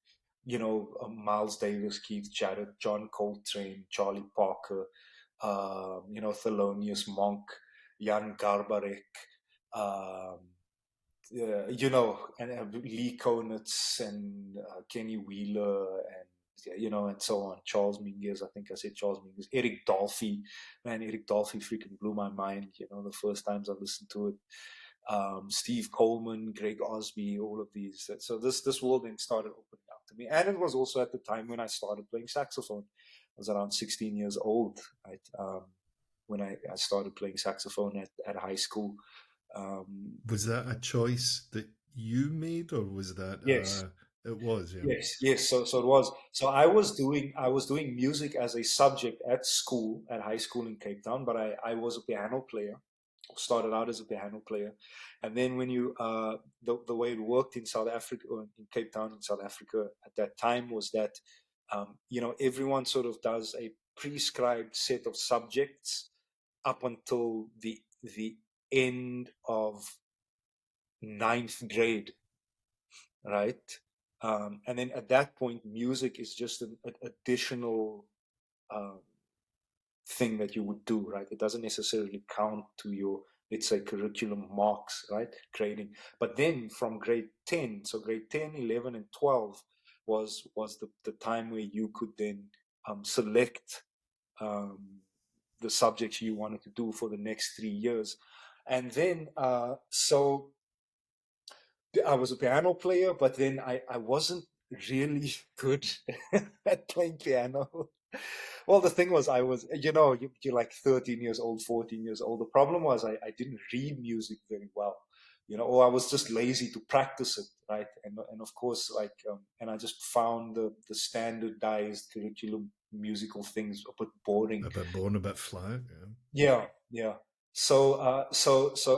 Miles Davis, Keith Jarrett, John Coltrane, Charlie Parker, Thelonious Monk, Jan Garbarek, um, and Lee Konitz and Kenny Wheeler and and so on. Charles Mingus, I think I said Charles Mingus. Eric Dolphy, man, Eric Dolphy freaking blew my mind. The first times I listened to it. Steve Coleman, Greg Osby, all of these. So this world then started opening up to me, and it was also at the time when I started playing saxophone. I was around 16 years old, right? When I started playing saxophone at high school. Um, Was that a choice that you made, or was that yes, it was, yeah. yes, yes. So it was. So I was doing music as a subject at school, at high school in Cape Town, but I was a piano player. Started out as a piano player, and then when the way it worked in South Africa, or in Cape Town in South Africa at that time, was that everyone sort of does a prescribed set of subjects up until the end of ninth grade, right? And then at that point, music is just an additional um, thing that you would do, right? It doesn't necessarily count to your, let's say, curriculum marks, right? Grading. But then from grade 10, so grade 10, 11, and 12 was the time where you could then select um, the subjects you wanted to do for the next 3 years. And then, so I was a piano player, but then I wasn't really good at playing piano. Well, the thing was, I was, you're like 13 years old, 14 years old. The problem was I didn't read music very well, or I was just lazy to practice it, right? And of course, like, and I just found the standardized curriculum musical things a bit boring. A bit born, a bit flat, yeah. Yeah, yeah. So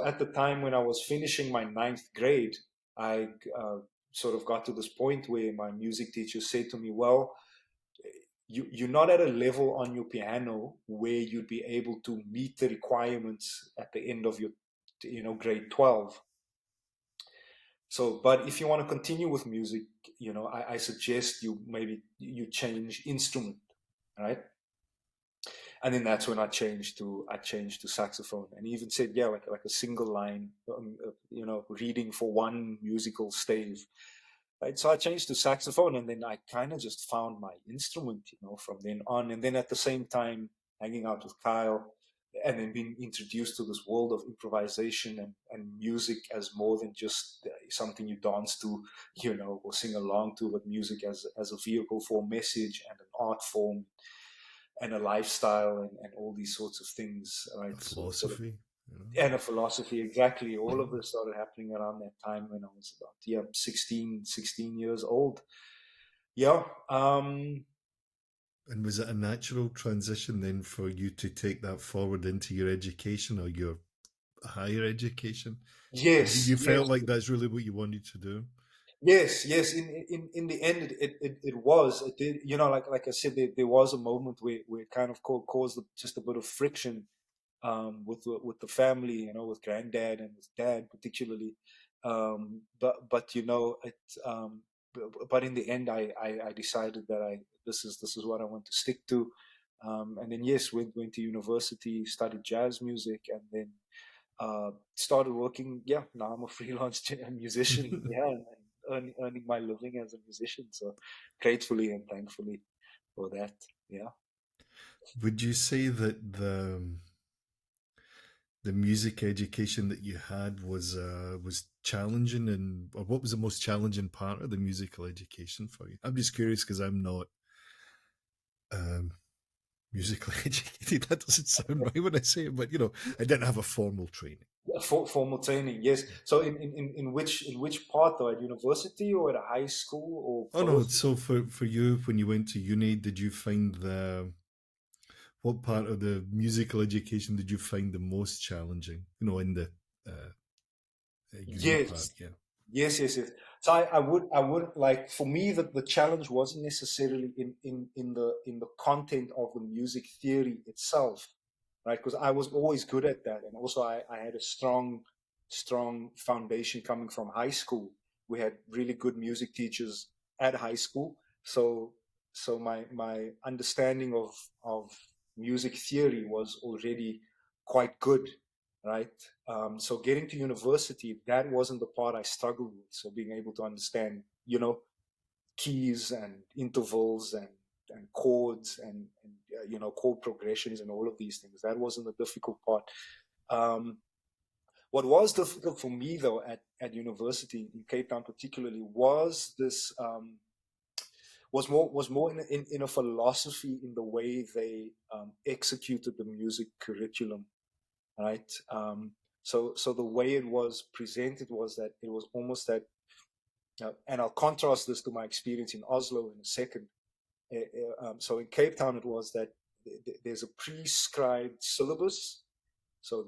at the time when I was finishing my ninth grade, I sort of got to this point where my music teacher said to me, "Well, you're not at a level on your piano where you'd be able to meet the requirements at the end of your, grade 12. So, but if you want to continue with music, I suggest you maybe you change instrument, right?" And then that's when I changed to saxophone, and he even said, yeah, like a single line, reading for one musical stave. Right, so I changed to saxophone, and then I kind of just found my instrument, from then on. And then at the same time, hanging out with Kyle, and then being introduced to this world of improvisation and music as more than just something you dance to, or sing along to, but music as a vehicle for a message and an art form and a lifestyle and all these sorts of things, right? A So sort of, philosophy, you know. and a philosophy, exactly. All of this started happening around that time when I was about 16 years old. Yeah. And was it a natural transition then for you to take that forward into your education or your higher education? Yes, You yes. felt like that's really what you wanted to do? Yes, yes. In the end, it was. It did. Like I said, there was a moment where it kind of caused just a bit of friction, with the family, with granddad and with dad particularly. But but in the end, I decided that this is what I want to stick to. And then yes, went to university, studied jazz music, and then started working. Yeah, now I'm a freelance musician. Yeah, and earning my living as a musician. So gratefully and thankfully for that. Yeah. Would you say that the music education that you had was challenging, and or what was the most challenging part of the musical education for you? I'm just curious because I'm not um, musically educated. That doesn't sound right when I say it, but I didn't have a formal training. Formal training, yes. So in which part though, at university or at a high school or Oh no! both? So for you, when you went to uni, did you find what part of the musical education did you find the most challenging? In the uh, uni part, Yes, yeah. yes, yes, yes. So I would like, for me, the challenge wasn't necessarily in the content of the music theory itself, right? Because I was always good at that, and also I had a strong foundation coming from high school. We had really good music teachers at high school, so my understanding of music theory was already quite good, right? So getting to university, that wasn't the part I struggled with. So being able to understand, keys and intervals and chords and chord progressions and all of these things, that wasn't the difficult part. Um, what was difficult for me though at university in Cape Town particularly was this was more in a philosophy in the way they executed the music curriculum, right? So the way it was presented was that it was almost that, and I'll contrast this to my experience in Oslo in a second. So in Cape Town, it was that there's a prescribed syllabus. So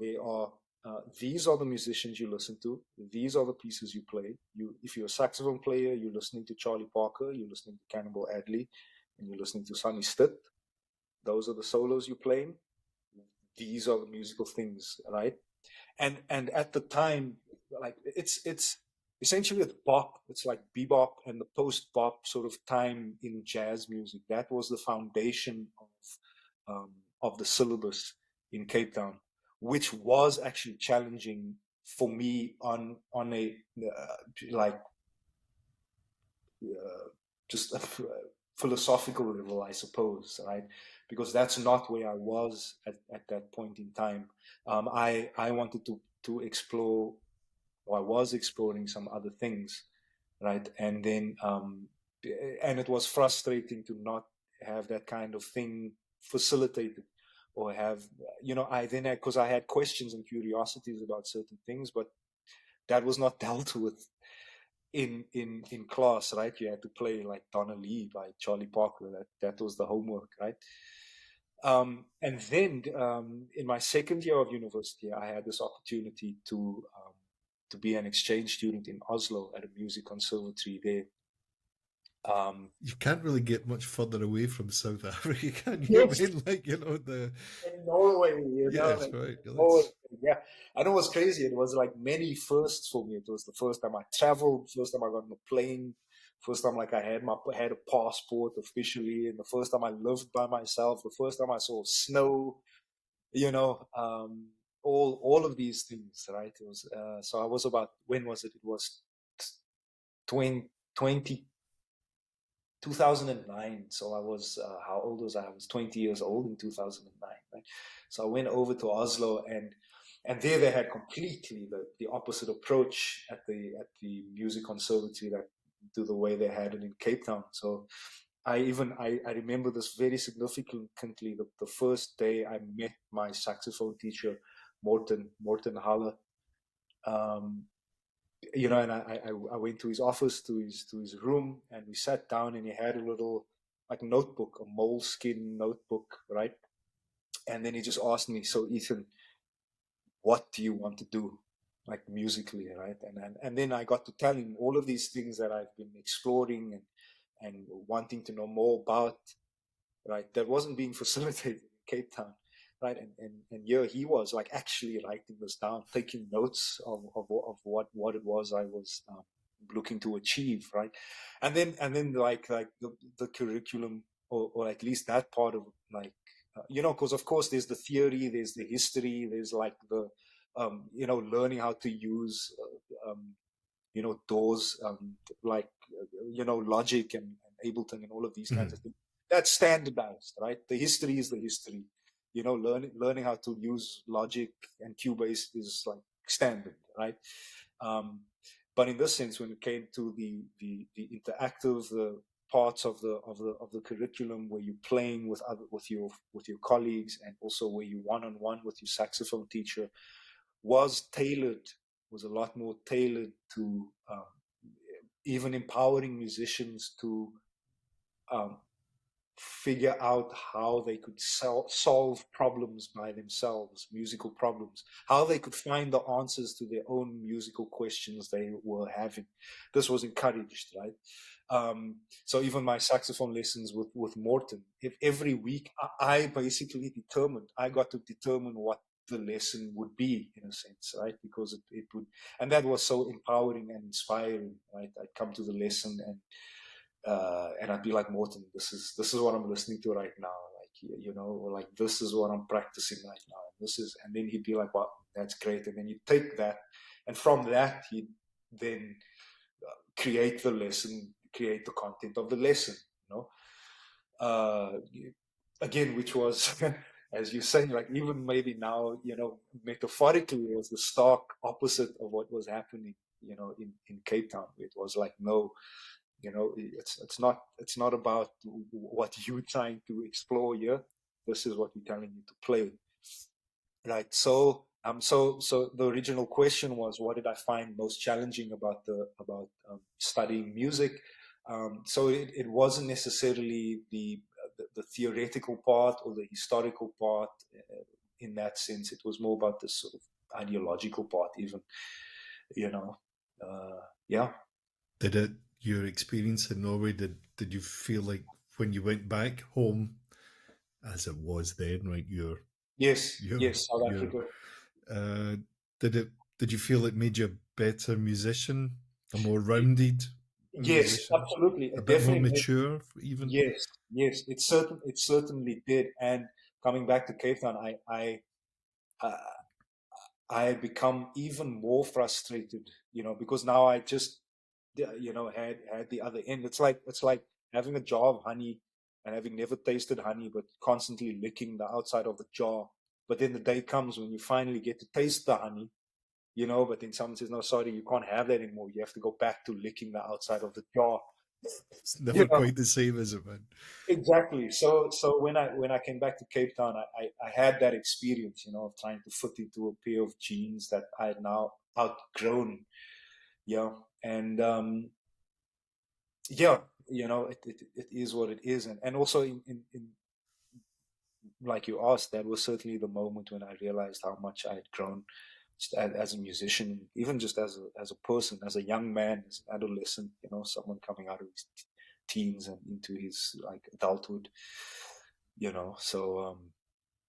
these are the musicians you listen to. These are the pieces you play. If you're a saxophone player, you're listening to Charlie Parker, you're listening to Cannibal Adderley, and you're listening to Sonny Stitt. Those are the solos you're playing. These are the musical things, right? And at the time, like it's essentially it's bop. It's like bebop and the post bop sort of time in jazz music. That was the foundation of the syllabus in Cape Town, which was actually challenging for me on a like uh, just a philosophical level, I suppose, right? Because that's not where I was at that point in time. I wanted to explore, or I was exploring some other things, right? And it was frustrating to not have that kind of thing facilitated, or have, I then had, because I had questions and curiosities about certain things, but that was not dealt with in class, right? You had to play like Donna Lee by Charlie Parker. That was the homework, right? And then in my second year of university, I had this opportunity to be an exchange student in Oslo at a music conservatory there. Um, You can't really get much further away from South Africa, can you? I yes, mean, like the in Norway, yes, right. Norway, Let's. yeah. I know it was crazy. It was like many firsts for me. It was the first time I traveled, first time I got on a plane, First time like I had a passport officially, and the first time I lived by myself, the first time I saw snow, you know, all of these things, right? It was so I was about, when was it? It was 20, 2009. So I was, how old was I? I was 20 years old in 2009, right? So I went over to Oslo, and there they had completely the opposite approach at the music conservatory, that to the way they had it in Cape Town. So I remember this very significantly. The first day I met my saxophone teacher, Morten Halle. Um, and I went to his office, to his room, and we sat down, and he had a little like notebook, a moleskin notebook, right? And then he just asked me, "So Ethan, what do you want to do, like musically, right?" And then I got to tell him all of these things that I've been exploring and wanting to know more about, right? That wasn't being facilitated in Cape Town, right? And yeah, he was like actually writing this down, taking notes of what it was I was looking to achieve, right? And then like the curriculum, or at least that part of, like, because of course there's the theory, there's the history, there's like the learning how to use doors, like logic and Ableton and all of these kinds of Mhm. things. That's standardized, right? The history is the history. Learning how to use logic and Cubase is like standard, right? Um, but in this sense, when it came to the interactive, the parts of the curriculum where you're playing with your colleagues, and also where you one-on-one with your saxophone teacher, was tailored, was a lot more tailored to even empowering musicians to um, figure out how they could solve problems by themselves, musical problems, how they could find the answers to their own musical questions they were having. This was encouraged, right? So even my saxophone lessons with Morton, if every week I basically I got to determine what the lesson would be, in a sense, right? Because it would, and that was so empowering and inspiring, right? I'd come to the lesson, and I'd be like, Morton, this is what I'm listening to right now, like, or like, this is what I'm practicing right now, and then he'd be like, well, that's great, and then you take that, and from that he'd then create the lesson, create the content of the lesson, you know. Uh, Again, which was, as you say, like, even maybe now, metaphorically, it was the stark opposite of what was happening, in Cape Town. It was like, no, it's not about what you're trying to explore here. This is what we're telling you to play, right? So the original question was, what did I find most challenging about studying music? So it wasn't necessarily the theoretical part or the historical part, in that sense. It was more about the sort of ideological part, even, you know yeah. Did it, your experience in Norway, did you feel like when you went back home, as it was then, right? Yes, Your yes, South your Africa. uh, did it? Did you feel it made you a better musician, a more rounded Yes, musician, absolutely. a It bit more definitely made, mature, even? yes, yes. It certainly did. And coming back to Cape Town, uh, I become even more frustrated, because now I just, had the other end. It's like having a jar of honey and having never tasted honey, but constantly licking the outside of the jar. But then the day comes when you finally get to taste the honey, but then someone says, no, sorry, you can't have that anymore. You have to go back to licking the outside of the jar. It's You never know, quite the same, is it, man? exactly. So when I came back to Cape Town, I had that experience, of trying to fit into a pair of jeans that I had now outgrown. Yeah. And yeah, it is what it is. And also in like you asked, that was certainly the moment when I realized how much I had grown, just as a musician, even just as a person, as a young man, as an adolescent, someone coming out of his teens and into his like adulthood, So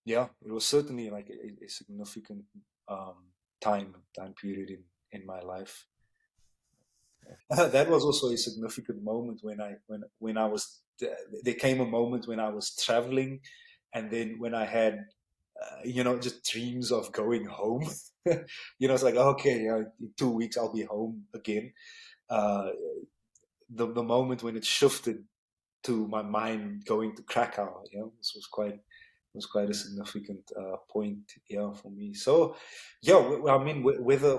yeah, it was certainly like a significant um, time period in my life. That was also a significant moment when I was there came a moment when I was traveling, and then when I had just dreams of going home. It's like, okay, in 2 weeks I'll be home again. Uh, the moment when it shifted to my mind going to Krakow, this was quite a significant point, for me. So, yeah, I mean, whether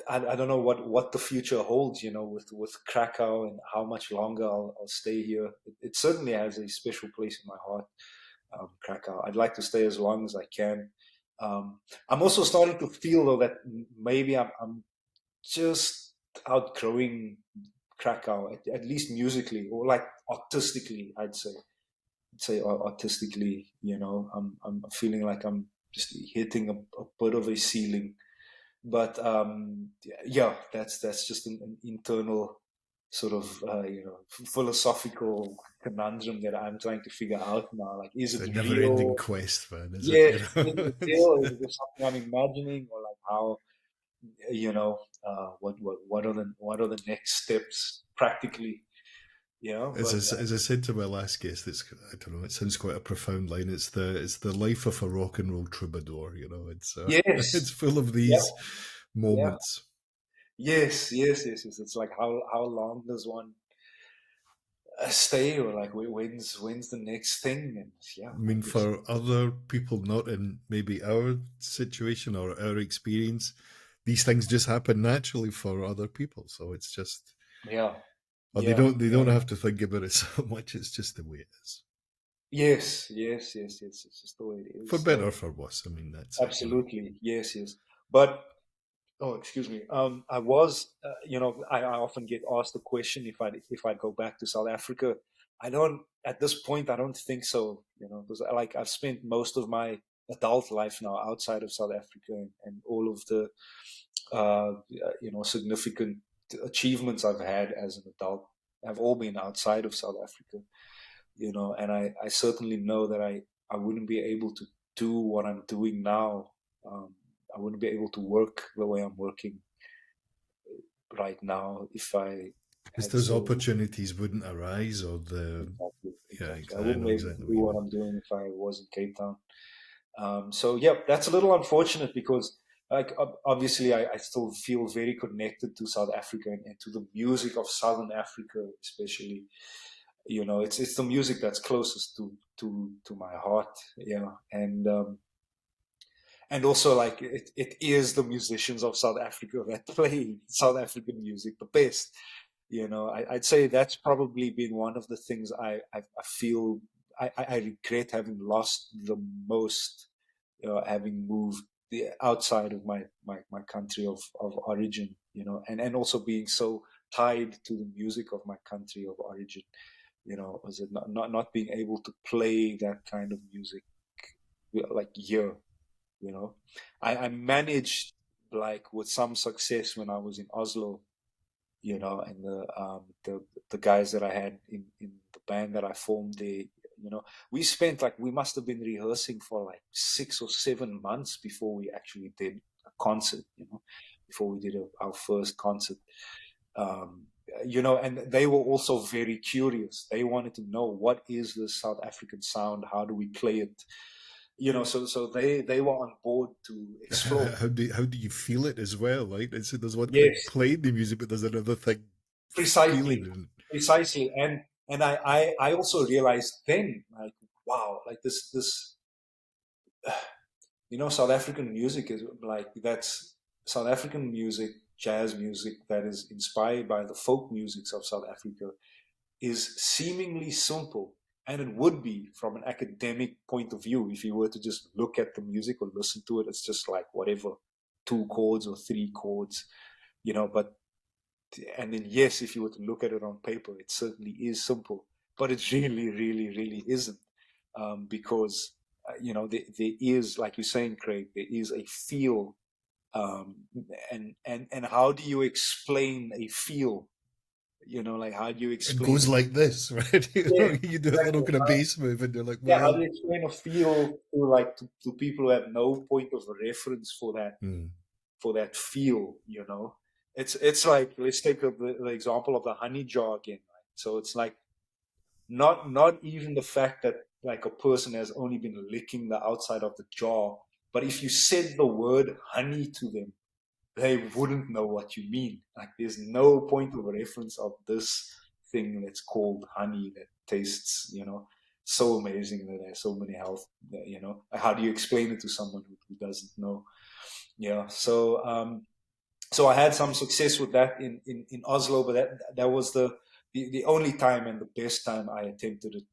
I don't know what the future holds, with Krakow and how much longer I'll stay here. It certainly has a special place in my heart, Krakow. I'd like to stay as long as I can. I'm also starting to feel though that maybe I'm just outgrowing Krakow, at least musically or like artistically. I'd say artistically. I'm feeling like I'm just hitting a bit of a ceiling. But yeah, that's just an internal sort of philosophical conundrum that I'm trying to figure out now. Like, is It's it a never-ending real? quest, man, is it? Yes, is it real? Is it just something I'm imagining, or like how what are the next steps practically? As But as I said to my last guest, it's I don't know. It sounds quite a profound line. It's the life of a rock and roll troubadour. It's it's yes, full of yeah, these yeah, moments. yes, yes, yes, yes. It's like how long does one stay, or like when's the next thing? And yeah, I mean, for other people not in maybe our situation or our experience, these things just happen naturally for other people. So it's just, yeah, or yeah, they yeah. don't have to think about it so much. It's just the way it is, Yes, yes, yes, yes. It's just the way it for is. better or for worse. I mean, that's it. Absolutely, yes, yes. But oh, excuse me. I was, I often get asked the question if I go back to South Africa. I don't at this point. I don't think so. Because like I've spent most of my adult life now outside of South Africa, and all of the significant achievements I've had as an adult have all been outside of South Africa. And I certainly know that I wouldn't be able to do what I'm doing now. Um, I wouldn't be able to work the way I'm working right now if I Because had those so opportunities wouldn't arise, or the exactly, yeah, exactly. I I wouldn't know be able to exactly what do you what mean. I'm doing if I was in Cape Town. So yeah, that's a little unfortunate because like obviously I still feel very connected to South Africa, and to the music of Southern Africa, especially. It's the music that's closest to my heart. And also like it is the musicians of South Africa that play South African music the best. I'd say that's probably been one of the things I feel I regret having lost the most, having moved outside of my country of origin, and also being so tied to the music of my country of origin. Was it not being able to play that kind of music like here. you know I managed, like, with some success when I was in Oslo, and the guys that I had in the band that I formed there. We spent, like, we must have been rehearsing for like 6 or 7 months before we actually did a concert, before we did our first concert. um, and they were also very curious. They wanted to know, what is the South African sound? How do we play it? So they were on board to explore. How do you feel it as well? Right? There's one thing Yes, playing the music, but there's another thing feeling precisely, it. precisely. And I also realized then, like, wow, like this South African music is like, that's South African music, jazz music, that is inspired by the folk musics of South Africa, is seemingly simple, and it would be from an academic point of view. If you were to just look at the music or listen to it, it's just like whatever, 2 chords or 3 chords, but and then, yes, if you were to look at it on paper, it certainly is simple, but it really, really, really isn't. Because there is, like you're saying, Craig, there is a feel. um, and how do you explain a feel? Like, how do you It explain goes it? like this, right? Yeah, You do a little exactly. kind of bass move, and you're like, Yeah, how do well, you explain a feel to, like, to people who have no point of reference for that hmm. feel? It's like, let's take the example of the honey jar again. Right? So it's like not even the fact that like a person has only been licking the outside of the jar, but if you said the word honey to them, they wouldn't know what you mean. Like there's no point of reference of this thing that's called honey that tastes, so amazing, that has so many health. How do you explain it to someone who doesn't know? Yeah. So I had some success with that in Oslo, but that was the only time and the best time I attempted it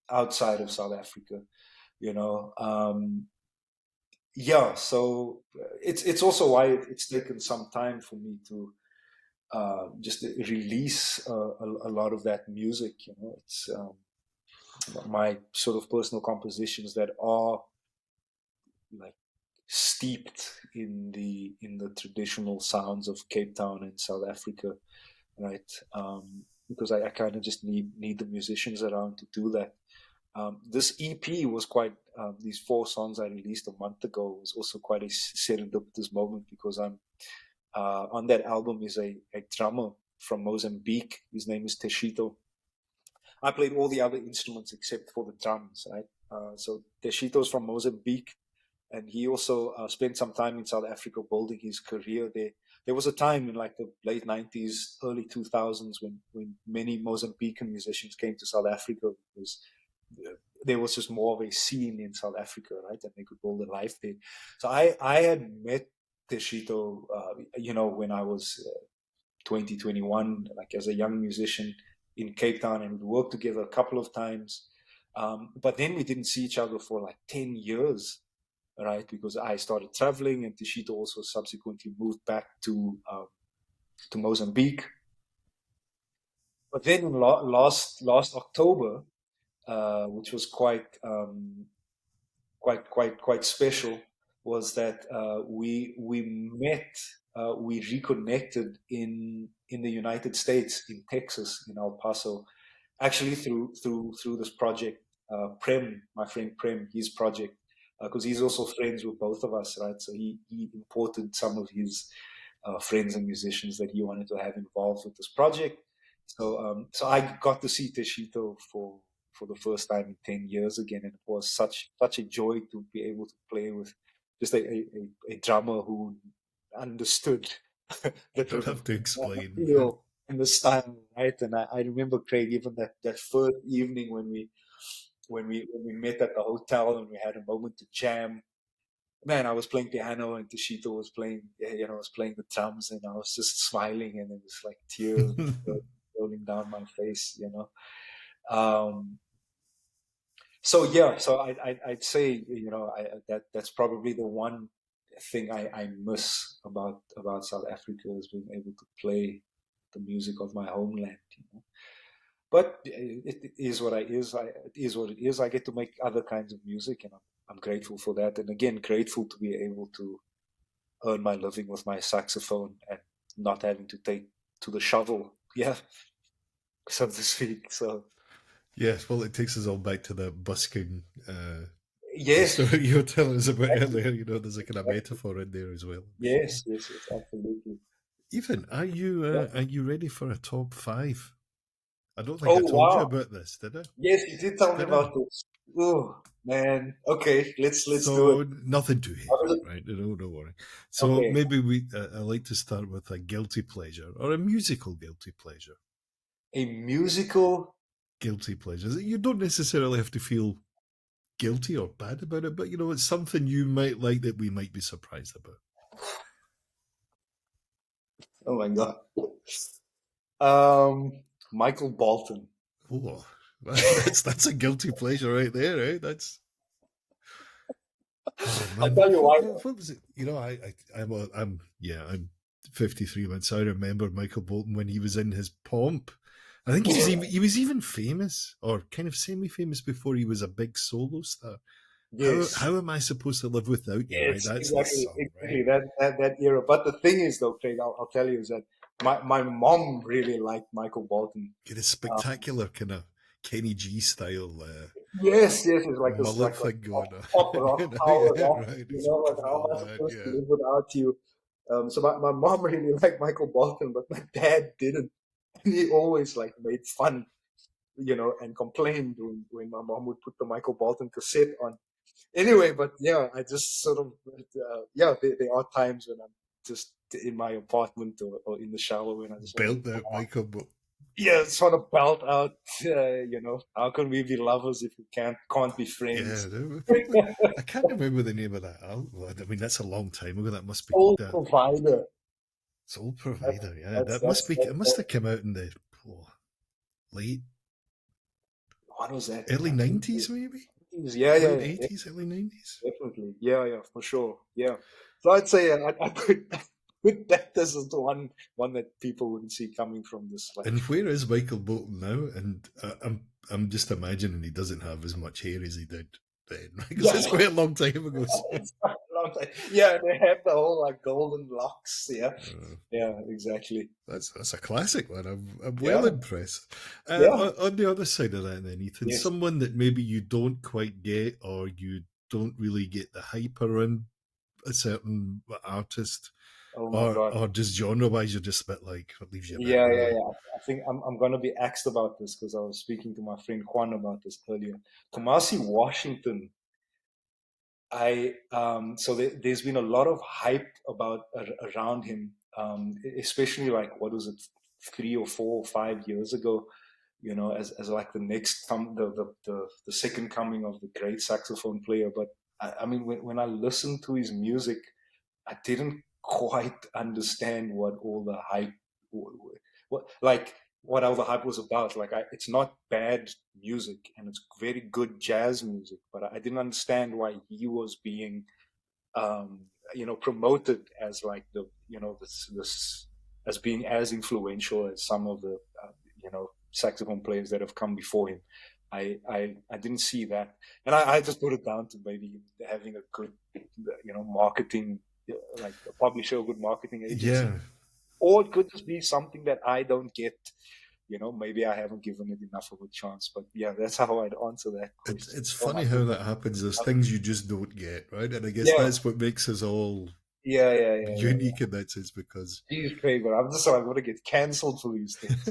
outside of South Africa. You know, yeah. So it's also why it's taken some time for me to just release a lot of that music. It's my sort of personal compositions that are like steeped in the traditional sounds of Cape Town and South Africa, right? Because I kind of just need the musicians around to do that. This EP was quite these 4 songs I released a month ago was also quite a serendipitous moment because I'm on that album is a drummer from Mozambique. His name is Teshito. I played all the other instruments except for the drums, right? So Teshito's from Mozambique, and he also spent some time in South Africa building his career there. There was a time in like the late 90s, early 2000s when many Mozambican musicians came to South Africa because there was just more of a scene in South Africa, right? And they could build a life there. So I had met Teshito, when I was 20, 21, like as a young musician in Cape Town, and we worked together a couple of times. But then we didn't see each other for like 10 years, right? Because I started traveling, and Teshito also subsequently moved back to Mozambique. But then in last October, which was quite special, was that we met, we reconnected in the United States, in Texas, in El Paso, actually through this project. Prem, my friend Prem, his project, because he's also friends with both of us, right? So he imported some of his friends and musicians that he wanted to have involved with this project. So I got to see Teshito for the first time in 10 years again, and it was such a joy to be able to play with just a drummer who understood the Don't rhythm, have to explain. feel, and the style, right? And I remember, Craig, even that first evening when we met at the hotel and we had a moment to jam. Man, I was playing piano and Tishito was playing the drums, and I was just smiling, and it was like tears rolling down my face. Um, so yeah, so I'd say that's probably the one thing I miss about South Africa, is being able to play the music of my homeland. But it is what it is what it is. I get to make other kinds of music, and I'm grateful for that. And again, grateful to be able to earn my living with my saxophone and not having to take to the shovel, yeah, so to speak. So Yes, well, it takes us all back to that busking yes, story you were telling us about exactly, earlier. There's a kind of exactly. metaphor in there as well. I'm sure. Yes, yes, yes, absolutely. Ethan, Yeah. are you ready for a top five? I don't think Oh I told you wow. about this, did I? Yes, you did tell me Did I? about this. Oh man. Okay, let's do it. So nothing too How heavy, does it- right? No, don't worry. So Okay, maybe I like to start with a guilty pleasure or a musical guilty pleasure. a musical. Guilty pleasures. You don't necessarily have to feel guilty or bad about it, but it's something you might like that we might be surprised about. Oh my god. Um, Michael Bolton. Oh, that's a guilty pleasure right there, right? Oh I'll man, tell you why. what was it? I'm 53 months. I remember Michael Bolton when he was in his pomp. I think he was even famous or kind of semi-famous before he was a big solo star. How Yes, how am I supposed to live without you? Right, yes, that's the exactly, song, right? exactly. That era. But the thing is, though, Craig, I'll tell you is that my mom really liked Michael Bolton. Get a Um, spectacular kind of Kenny G style yes, yes, it's like this, mullet like a thing going on. pop rock power Yeah, rock. right. Like Come how am I on, man. supposed to Yeah. live without you? So my mom really liked Michael Bolton, but my dad didn't. And he always like made fun, and complained when my mom would put the Michael Bolton cassette on. Anyway, but yeah, I just sort of, there are times when I'm just in my apartment or in the shower when I just want to, Belt that Michael, but yeah, sort of belt out, how can we be lovers if we can't be yeah, friends? there were probably I can't remember the name of that album. I mean, that's a long time ago. That must be Soul Provider. Soul That's Provider. Yeah, that's that must that's, be. It that's must have come out in the oh, late what was that? early Like in '90s, maybe yeah, yeah, late yeah, '80s, early '90s. definitely. Yeah, yeah, for sure. Yeah. So I'd say I put put that as the one that people wouldn't see coming from this. Like, And where is Michael Bolton now? And I'm just imagining he doesn't have as much hair as he did then, because yeah, it's quite a long time ago. So, it's a long time. Yeah, they have the whole like golden locks. Yeah, uh, yeah, exactly. that's a classic one. I'm Yeah, well impressed. yeah. On the other side of that, then Ethan, Yes. someone that maybe you don't quite get, or you don't really get the hype around a certain artist, Oh my God. or just genre wise, you're just a bit like it leaves you a bit Yeah, yeah, really. yeah. I think I'm gonna be axed about this because I was speaking to my friend Juan about this earlier. Kamasi Washington. So there's been a lot of hype around him, especially like what was it, 3 or 4 or 5 years ago, as like the next the second coming of the great saxophone player. But I mean, when I listened to his music, I didn't quite understand what all the hype, like what all the hype was about. Like, it's not bad music, and it's very good jazz music, but I didn't understand why he was being, um, promoted as like this as being as influential as some of the saxophone players that have come before him. I didn't see that, and I just put it down to maybe having a good marketing, like a publisher, a good marketing agency, Yeah, or it could just be something that I don't get. Maybe I haven't given it enough of a chance. But yeah, that's how I'd answer that question. it's Oh my funny how goodness. that happens. There's things you just don't get, right? And I guess Yeah, that's what makes us all yeah, yeah, yeah, yeah. unique in that sense because Jeez, Kramer, I'm just like, I'm gonna get cancelled for these things.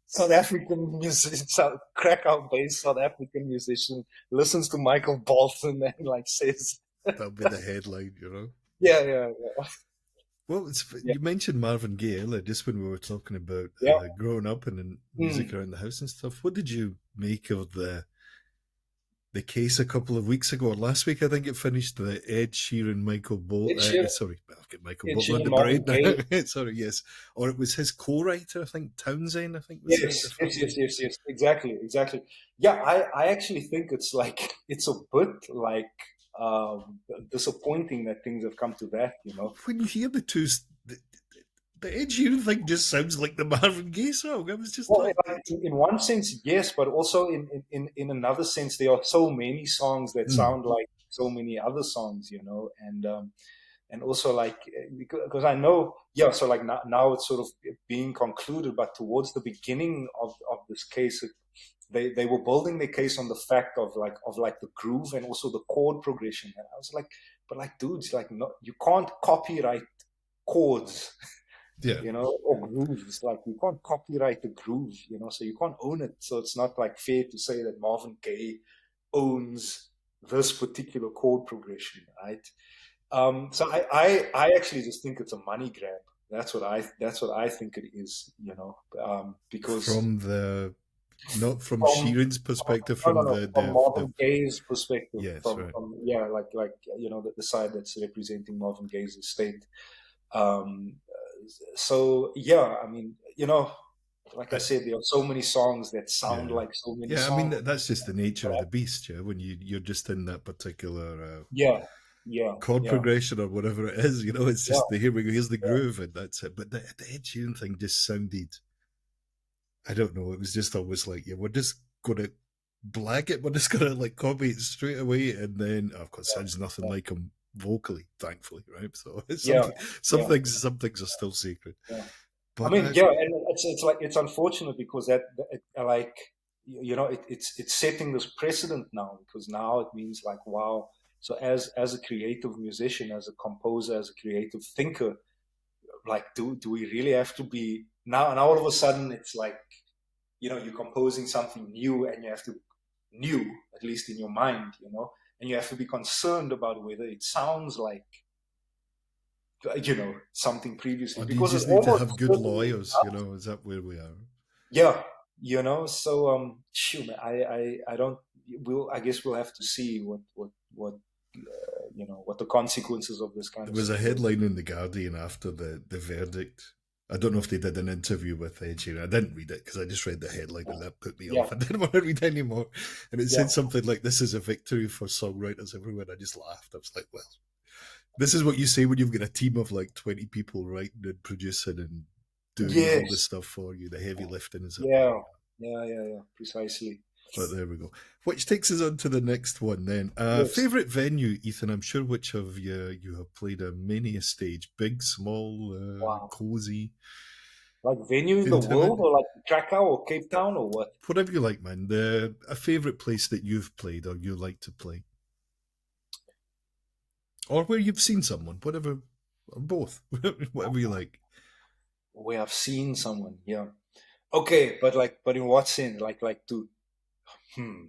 South African musician, Krakow-based South African musician listens to Michael Bolton and like says, that'll be the headline, you know. yeah, yeah, Well, yeah, you mentioned Marvin Gaye earlier, just when we were talking about yeah, growing up and in yeah. music around the house and stuff. What did you make of the case a couple of weeks ago or last week? I think it finished the Ed Sheeran, Michael Bolt. Ed Sheeran, Sorry, I've got Michael Ed Bolton on Sheeran, the Marvin brain Gaye. now. Sorry, yes, or it was his co-writer. I think Townsend. I think was the Yes, yes, fellow. yes, yes, yes. Exactly, exactly. Yeah, I actually think it's like it's a bit like disappointing that things have come to that. When you hear the two, the Ed Sheeran thing just sounds like the Marvin Gaye song. I was just Well, like, like, in one sense, yes, but also in another sense, there are so many songs that hmm, sound like so many other songs, and also like because I know, yeah. So like now it's sort of being concluded, but towards the beginning of this case, they were building their case on the fact of the groove and also the chord progression, and I was like, but like, dudes, like, no, you can't copyright chords, yeah, or grooves. Like, you can't copyright the groove, so you can't own it. So it's not like fair to say that Marvin Gaye owns this particular chord progression, right? So I actually just think it's a money grab. That's what I think it is, because from the not from from Sheeran's perspective, no, no, from no, from the Marvin Gaye's perspective, yes, from right. from yeah, like the side that's representing Marvin Gaye's estate. Um, so yeah, I mean, like I I, said, there are so many songs that sound yeah, like so many yeah. I mean songs. that's just the nature of the beast, yeah. When you're just in that particular Yeah, yeah, chord yeah, progression or whatever it is, it's yeah, just the here we go, here's the yeah, groove, and that's it. But the Ed Sheeran thing just sounded, I don't know, it was just always like, yeah, we're just gonna blag it, we're just gonna like copy it straight away, and then of course sounds nothing like him vocally, thankfully, right? So it's yeah, something, yeah, some things are still secret, yeah. I but mean, yeah, and it's like it's unfortunate because like it's setting this precedent now, because now it means like, wow. So as a creative musician, as a composer, as a creative thinker, like, do we really have to be now? And all of a sudden, it's like, you're composing something new, and you have to new, at least in your mind, and you have to be concerned about whether it sounds like something previously, Or do you because it just need to almost have good certainly lawyers? You does. know, is that where we are? Yeah, so shoot, man, I don't we'll I guess we'll have to see what what the consequences of this kind There of was a situation. headline in the Guardian after the verdict. I don't know if they did an interview with Ed Sheeran. I didn't read it because I just read the headline and that put me Yeah, off. I didn't want to read anymore. And it yeah, said something like, "This is a victory for songwriters everywhere." I just laughed. I was like, "Well, this is what you say when you've got a team of like 20 people writing and producing and doing all the yes, stuff for you. The heavy lifting is up there." yeah, yeah, precisely. But there we go. Which takes us on to the next one then. Yes, Favorite venue, Ethan? I'm sure which of you have played a many a stage, big, small, wow. cozy, Like venue in the intimate, world, or like Krakow or Cape Town, or what? whatever you like, man. A favorite place that you've played or you like to play, or where you've seen someone, whatever, or both, whatever you like. Where I've seen someone, yeah. Okay, but in what sense? Like to hmm.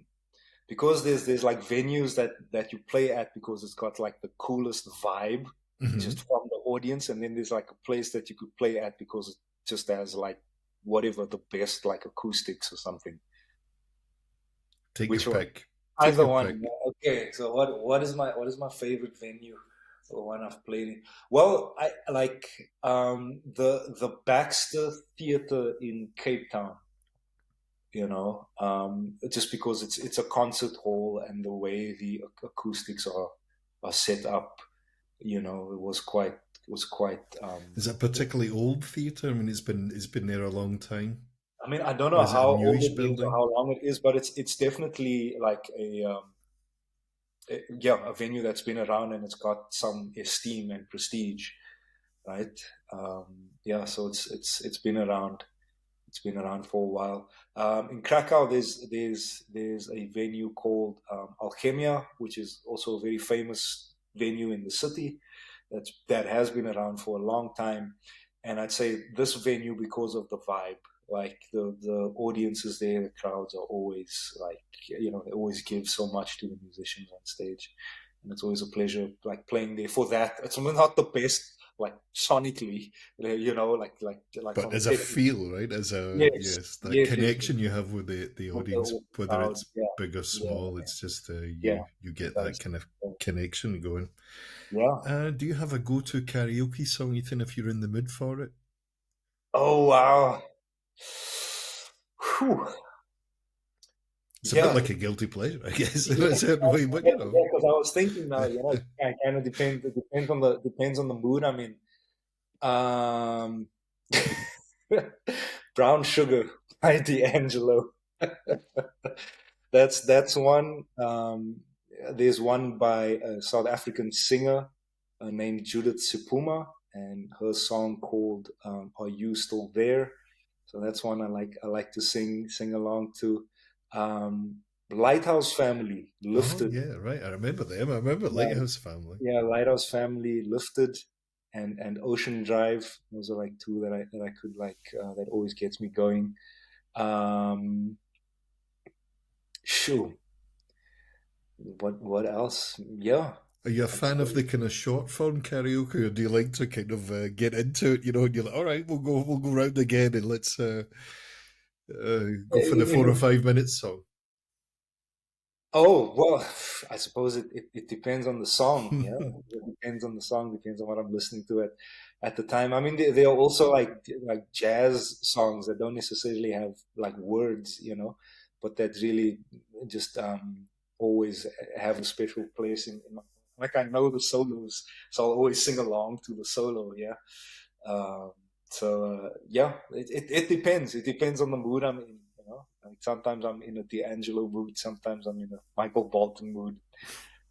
Because there's like venues that you play at because it's got like the coolest vibe Hmm. just from the audience, and then there's like a place that you could play at because it just has like whatever the best like acoustics or something. Take your Which one? pick. Take Either your one. pick. Yeah. Okay, so what is my favorite venue? The one I've played in. Well, I like the Baxter Theatre in Cape Town. Just because it's a concert hall, and the way the acoustics are set up, it was quite. Is it a particularly old theatre? I mean, it's been there a long time, I mean, I don't or know is it a how old newish it is or building? how long it is, but it's definitely like a venue that's been around, and it's got some esteem and prestige, right? Yeah, so it's been around. It's been around for a while. In Krakow, there's a venue called Alchemia, which is also a very famous venue in the city. That has been around for a long time, and I'd say this venue, because of the vibe, like the audiences there, the crowds are always like, they always give so much to the musicians on stage, and it's always a pleasure like playing there for that. It's not the best like sonically, like But from a as a technical. feel, right? As a Yes, yes, that yes, yes, yes. connection you have with the With the, audience, with the whether crowd, it's yeah, big or yeah, small, it's just yeah, you get that precisely. kind of Yeah. connection going. Yeah. Do you have a go-to karaoke song, Ethan, if you're in the mood for it? Oh wow. Whew. It's a bit Yeah. like a guilty pleasure, I guess, in Yeah, a certain way, but you know. because I was thinking now, it kind of depends. It depends on the mood I'm in. Um, Brown Sugar by D'Angelo. That's one. There's one by a South African singer named Judith Sipuma, and her song called "Are You Still There?" So that's one I like. I like to sing along to. Lighthouse Family, Oh Lifted. yeah, right. I remember them. I remember Yeah, Lighthouse Family. yeah, Lighthouse Family, Lifted, and Ocean Drive. Those are like two that I could like, that always gets me going. Um, Shoo. What else? Yeah, Are you a I'd fan of say. the kind of short form karaoke, or do you like to kind of get into it? You know, and you're like, all right, we'll go round again, and let's go for the You 4 or 5 minute song. Oh, well, I suppose it depends on the song. Yeah, it depends on the song, depends on what I'm listening to at the time. I mean, there are also like jazz songs that don't necessarily have like words, but that really just always have a special place in like, I know the solos, so I'll always sing along to the solo. Yeah. Um, yeah, it depends. It depends on the mood I'm in. Like sometimes I'm in a D'Angelo mood. Sometimes I'm in a Michael Bolton mood.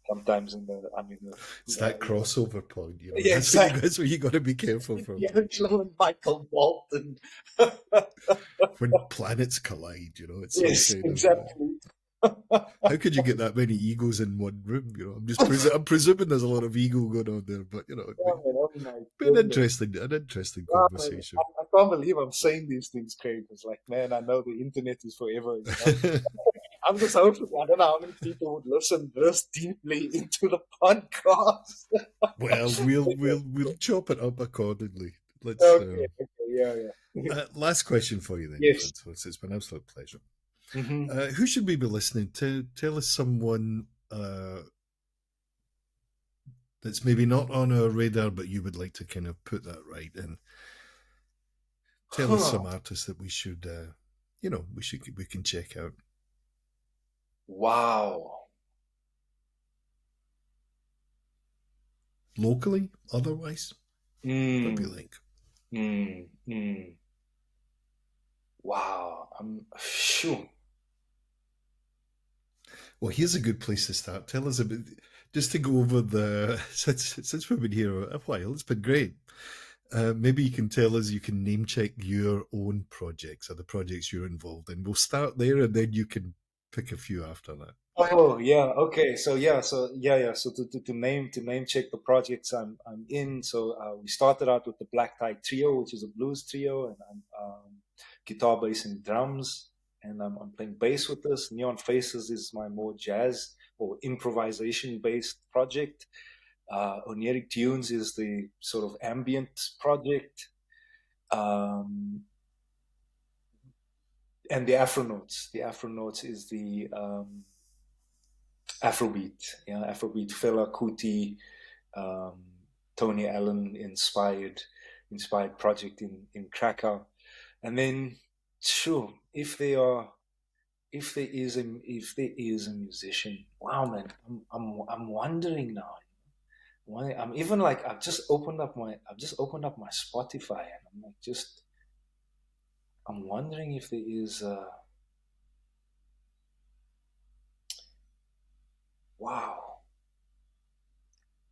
Sometimes I'm in It's a that crossover point, you know. yeah, That's what you exactly. that's what you got to be careful from. D'Angelo and Michael Bolton. When planets collide, you know, it's like Yes, kind of exactly. how could you get that many egos in one room? You know, I'm presuming there's a lot of ego going on there, but you know, Yeah, man. Oh my Been goodness. an interesting Wow, man, conversation. I can't believe I'm saying these things, Craig. It's like, man, I know the internet is forever, you know. I'm just hoping, I don't know how many people would listen this deeply into the podcast. Well, we'll chop it up accordingly. Let's. Okay, okay, yeah, yeah. Last question for you then, Yes. Francois. It's been an absolute pleasure. Hmm. Who should we be listening to? Tell us someone that's maybe not on our radar, but you would like to kind of put that right, and tell us Huh. some artists that we should, we can check out Wow. locally. Otherwise, what do you Mm, think? mm. Wow. I'm sure. Well, here's a good place to start. Tell us a bit, just to go over the since we've been here a while. It's been great. Maybe you can tell us. You can name check your own projects or the projects you're involved in. We'll start there, and then you can pick a few after that. Oh yeah, okay. So So to name check the projects I'm in. So we started out with the Black Tie Trio, which is a blues trio, and I'm guitar, bass, and drums, and I'm playing bass with this. Neon Faces is my more jazz or improvisation based project. Oniric Tunes is the sort of ambient project, um, and the Afronauts. The Afronauts is the Afrobeat, Afrobeat Fela Kuti, um, Tony Allen inspired project in Krakow, and then sure, if there is a musician, wow man, I'm wondering now. I'm even like I've just opened up my Spotify and I'm like just I'm wondering if there is wow,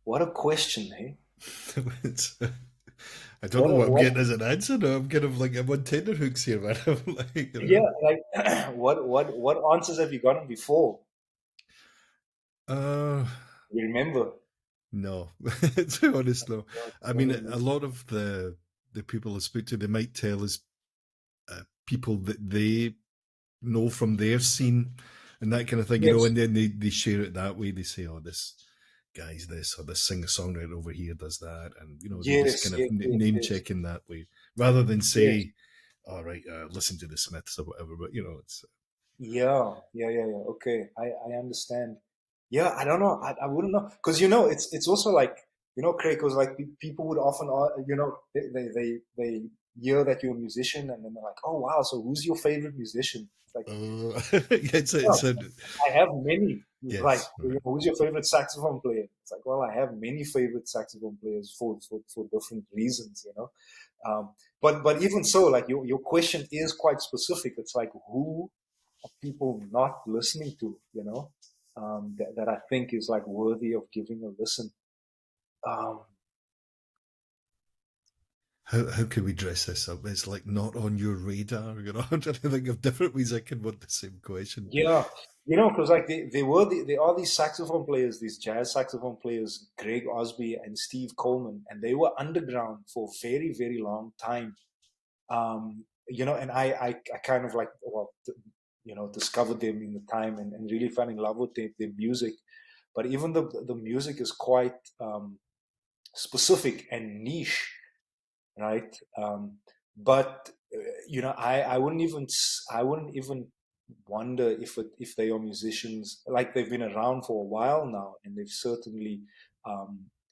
what a question, hey? It's, I don't What know a, what I'm what getting as an answer. No, I'm kind of like I'm on tenterhooks here, man. I'm like, Yeah, like what answers have you gotten before? uh, You remember? no, to be honest, no. God, I let mean, me a look. lot of the people I speak to, they might tell us people that they know from their scene and that kind of thing, Yes, and then they share it that way. They say, oh, this guy's this, or this singer songwriter over here does that. And, they just yes, kind of yes, yes, name yes, check in that way rather than yes. say, all right, listen to the Smiths or whatever. But, it's. Yeah, yeah, yeah, yeah. Okay, I understand. Yeah, I don't know. I wouldn't know because it's also like Craig was like people would often they hear that you're a musician and then they're like, oh wow, so who's your favorite musician? It's like, yeah, It's a, I have many. Like, yes, right. who's your favorite saxophone player? It's like, well, I have many favorite saxophone players for different reasons. Um, but even so, like your question is quite specific. It's like who are people not listening to? That I think is like worthy of giving a listen. Um, How can we dress this up? It's like not on your radar. I'm trying to think of different ways I can want the same question. Yeah, because like there are these saxophone players, these jazz saxophone players, Greg Osby and Steve Coleman, and they were underground for a very, very long time. And I kind of like, well, discovered them in the time and really fell in love with their music. But even the music is quite specific and niche, right? But I wouldn't even wonder if they are musicians. Like they've been around for a while now, and they've certainly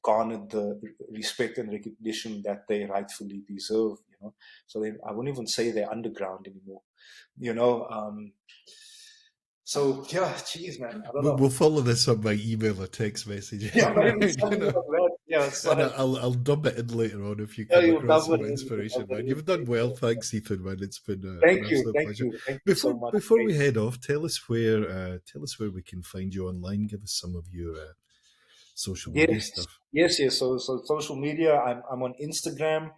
garnered the respect and recognition that they rightfully deserve. So I wouldn't even say they're underground anymore. You know. So yeah, geez, man, I don't know. We'll follow this up by email or text message. Yeah, maybe Right? something like that. Yeah, it's And like I'll dub it in later on if you yeah, come you across dub it some in, you inspiration, dub it man. in. You've done well. Thanks, Ethan, man. It's been an absolute pleasure. Thank you Before so much. before we head off, tell us where we can find you online. Give us some of your social media Yes, stuff. yes, yes. So social media, I'm on Instagram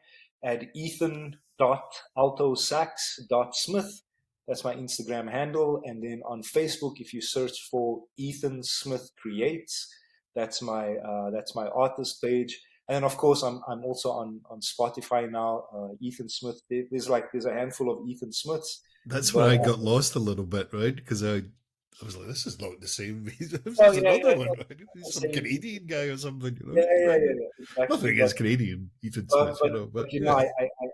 at ethan.altosax.smith. That's my Instagram handle. And then on Facebook, if you search for Ethan Smith Creates, that's my artist page. And then of course I'm also on Spotify now. Ethan Smith. There's a handful of Ethan Smiths, That's where but I got lost a little bit, right? Because I was like, this is not the same. This oh is yeah, another yeah, one, yeah. right? He's some Same. Canadian guy or something, you Yeah, know? yeah, Right? yeah, yeah, exactly. Nothing against Canadian Ethan Smith, you know, but But yeah.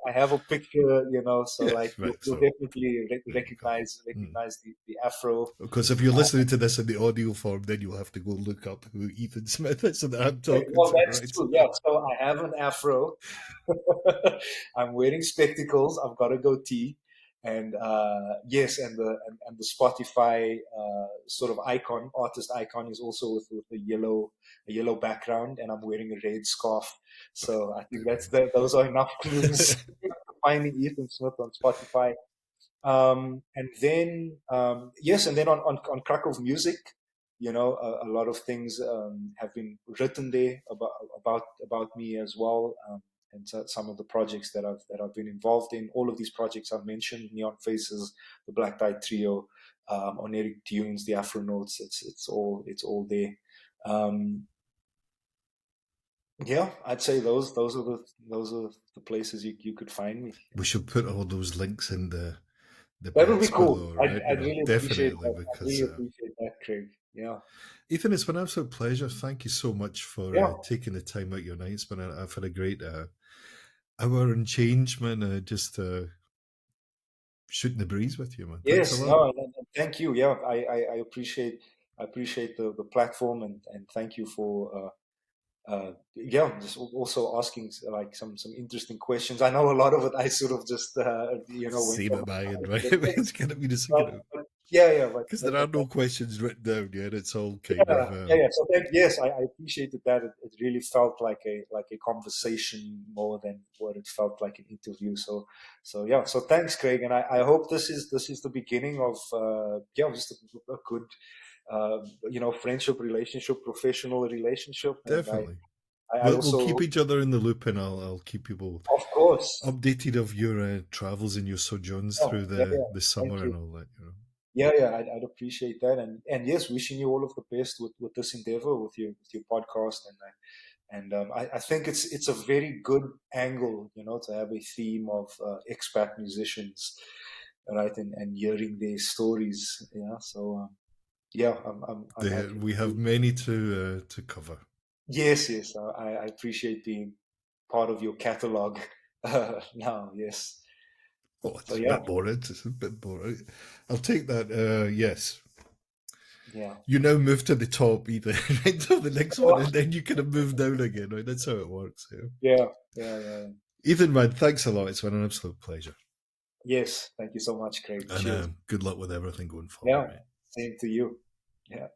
I have a picture, so Yeah, like right. you'll So definitely there you go. recognize the afro. Because if you're Uh, listening to this in the audio form, then you'll have to go look up who Ethan Smith is that I'm okay, talking well, to, that's right? true. Yeah, so I have an afro. I'm wearing spectacles. I've got a goatee, and yes, and the Spotify sort of icon, artist icon, is also with a yellow background, and I'm wearing a red scarf. So I think There those are enough you clues. Finding Ethan Smith on Spotify. And then yes, and then on Krakow Music, a lot of things have been written there about me as well, and so some of the projects that I've been involved in. All of these projects I've mentioned: Neon Faces, the Black Tie Trio, Oneric Tunes, the Afronauts. It's all there. Um, yeah, I'd say those are the places you could find me. we should put all those links in the That would be bits cool. below, I'd, right? I'd really appreciate Definitely, that. I'd because really appreciate that, Craig. Yeah. Ethan, it's been an absolute pleasure. Thank you so much for Yeah. taking the time out your night. I've had a great hour and change, man. Just shooting the breeze with you, man. Thanks a Yes. lot. No. And thank you. Yeah. I appreciate the platform, and thank you for yeah, just also asking like some interesting questions. I know a lot of it I sort of just went Same off at my end, right? the text, It's gonna be the but, second but yeah, yeah, because there are but no questions written down yet. It's all kind yeah, of yeah, yeah. So yes, I appreciated that. It really felt like a conversation more than what it felt like an interview. So yeah. So thanks, Craig, and I hope this is the beginning of yeah, just a good friendship, relationship, professional relationship, and definitely. I We'll keep also, each other in the loop, and I'll keep people of course, updated of your travels and your sojourns oh through yeah, yeah. the Thank summer you. and all that. You know, Yeah, yeah, I'd appreciate that, and yes, wishing you all of the best with this endeavor, with your podcast, and I think it's a very good angle, to have a theme of expat musicians, right, and hearing their stories, So yeah, I'm happy we have to. many to cover. Yes, yes, I appreciate being part of your catalog now. Yes, Oh, so it's a yeah, bit boring. It's a bit boring. I'll take that. Yes, yeah. you now move to the top either right to the next one, and then you kind of move down again. Right, that's how it works. Yeah. Yeah, yeah, yeah. Ethan, man, thanks a lot. It's been an absolute pleasure, Yes, thank you so much, Craig. and Cheers. good luck with everything going forward, Yeah, mate. same to you. Yeah.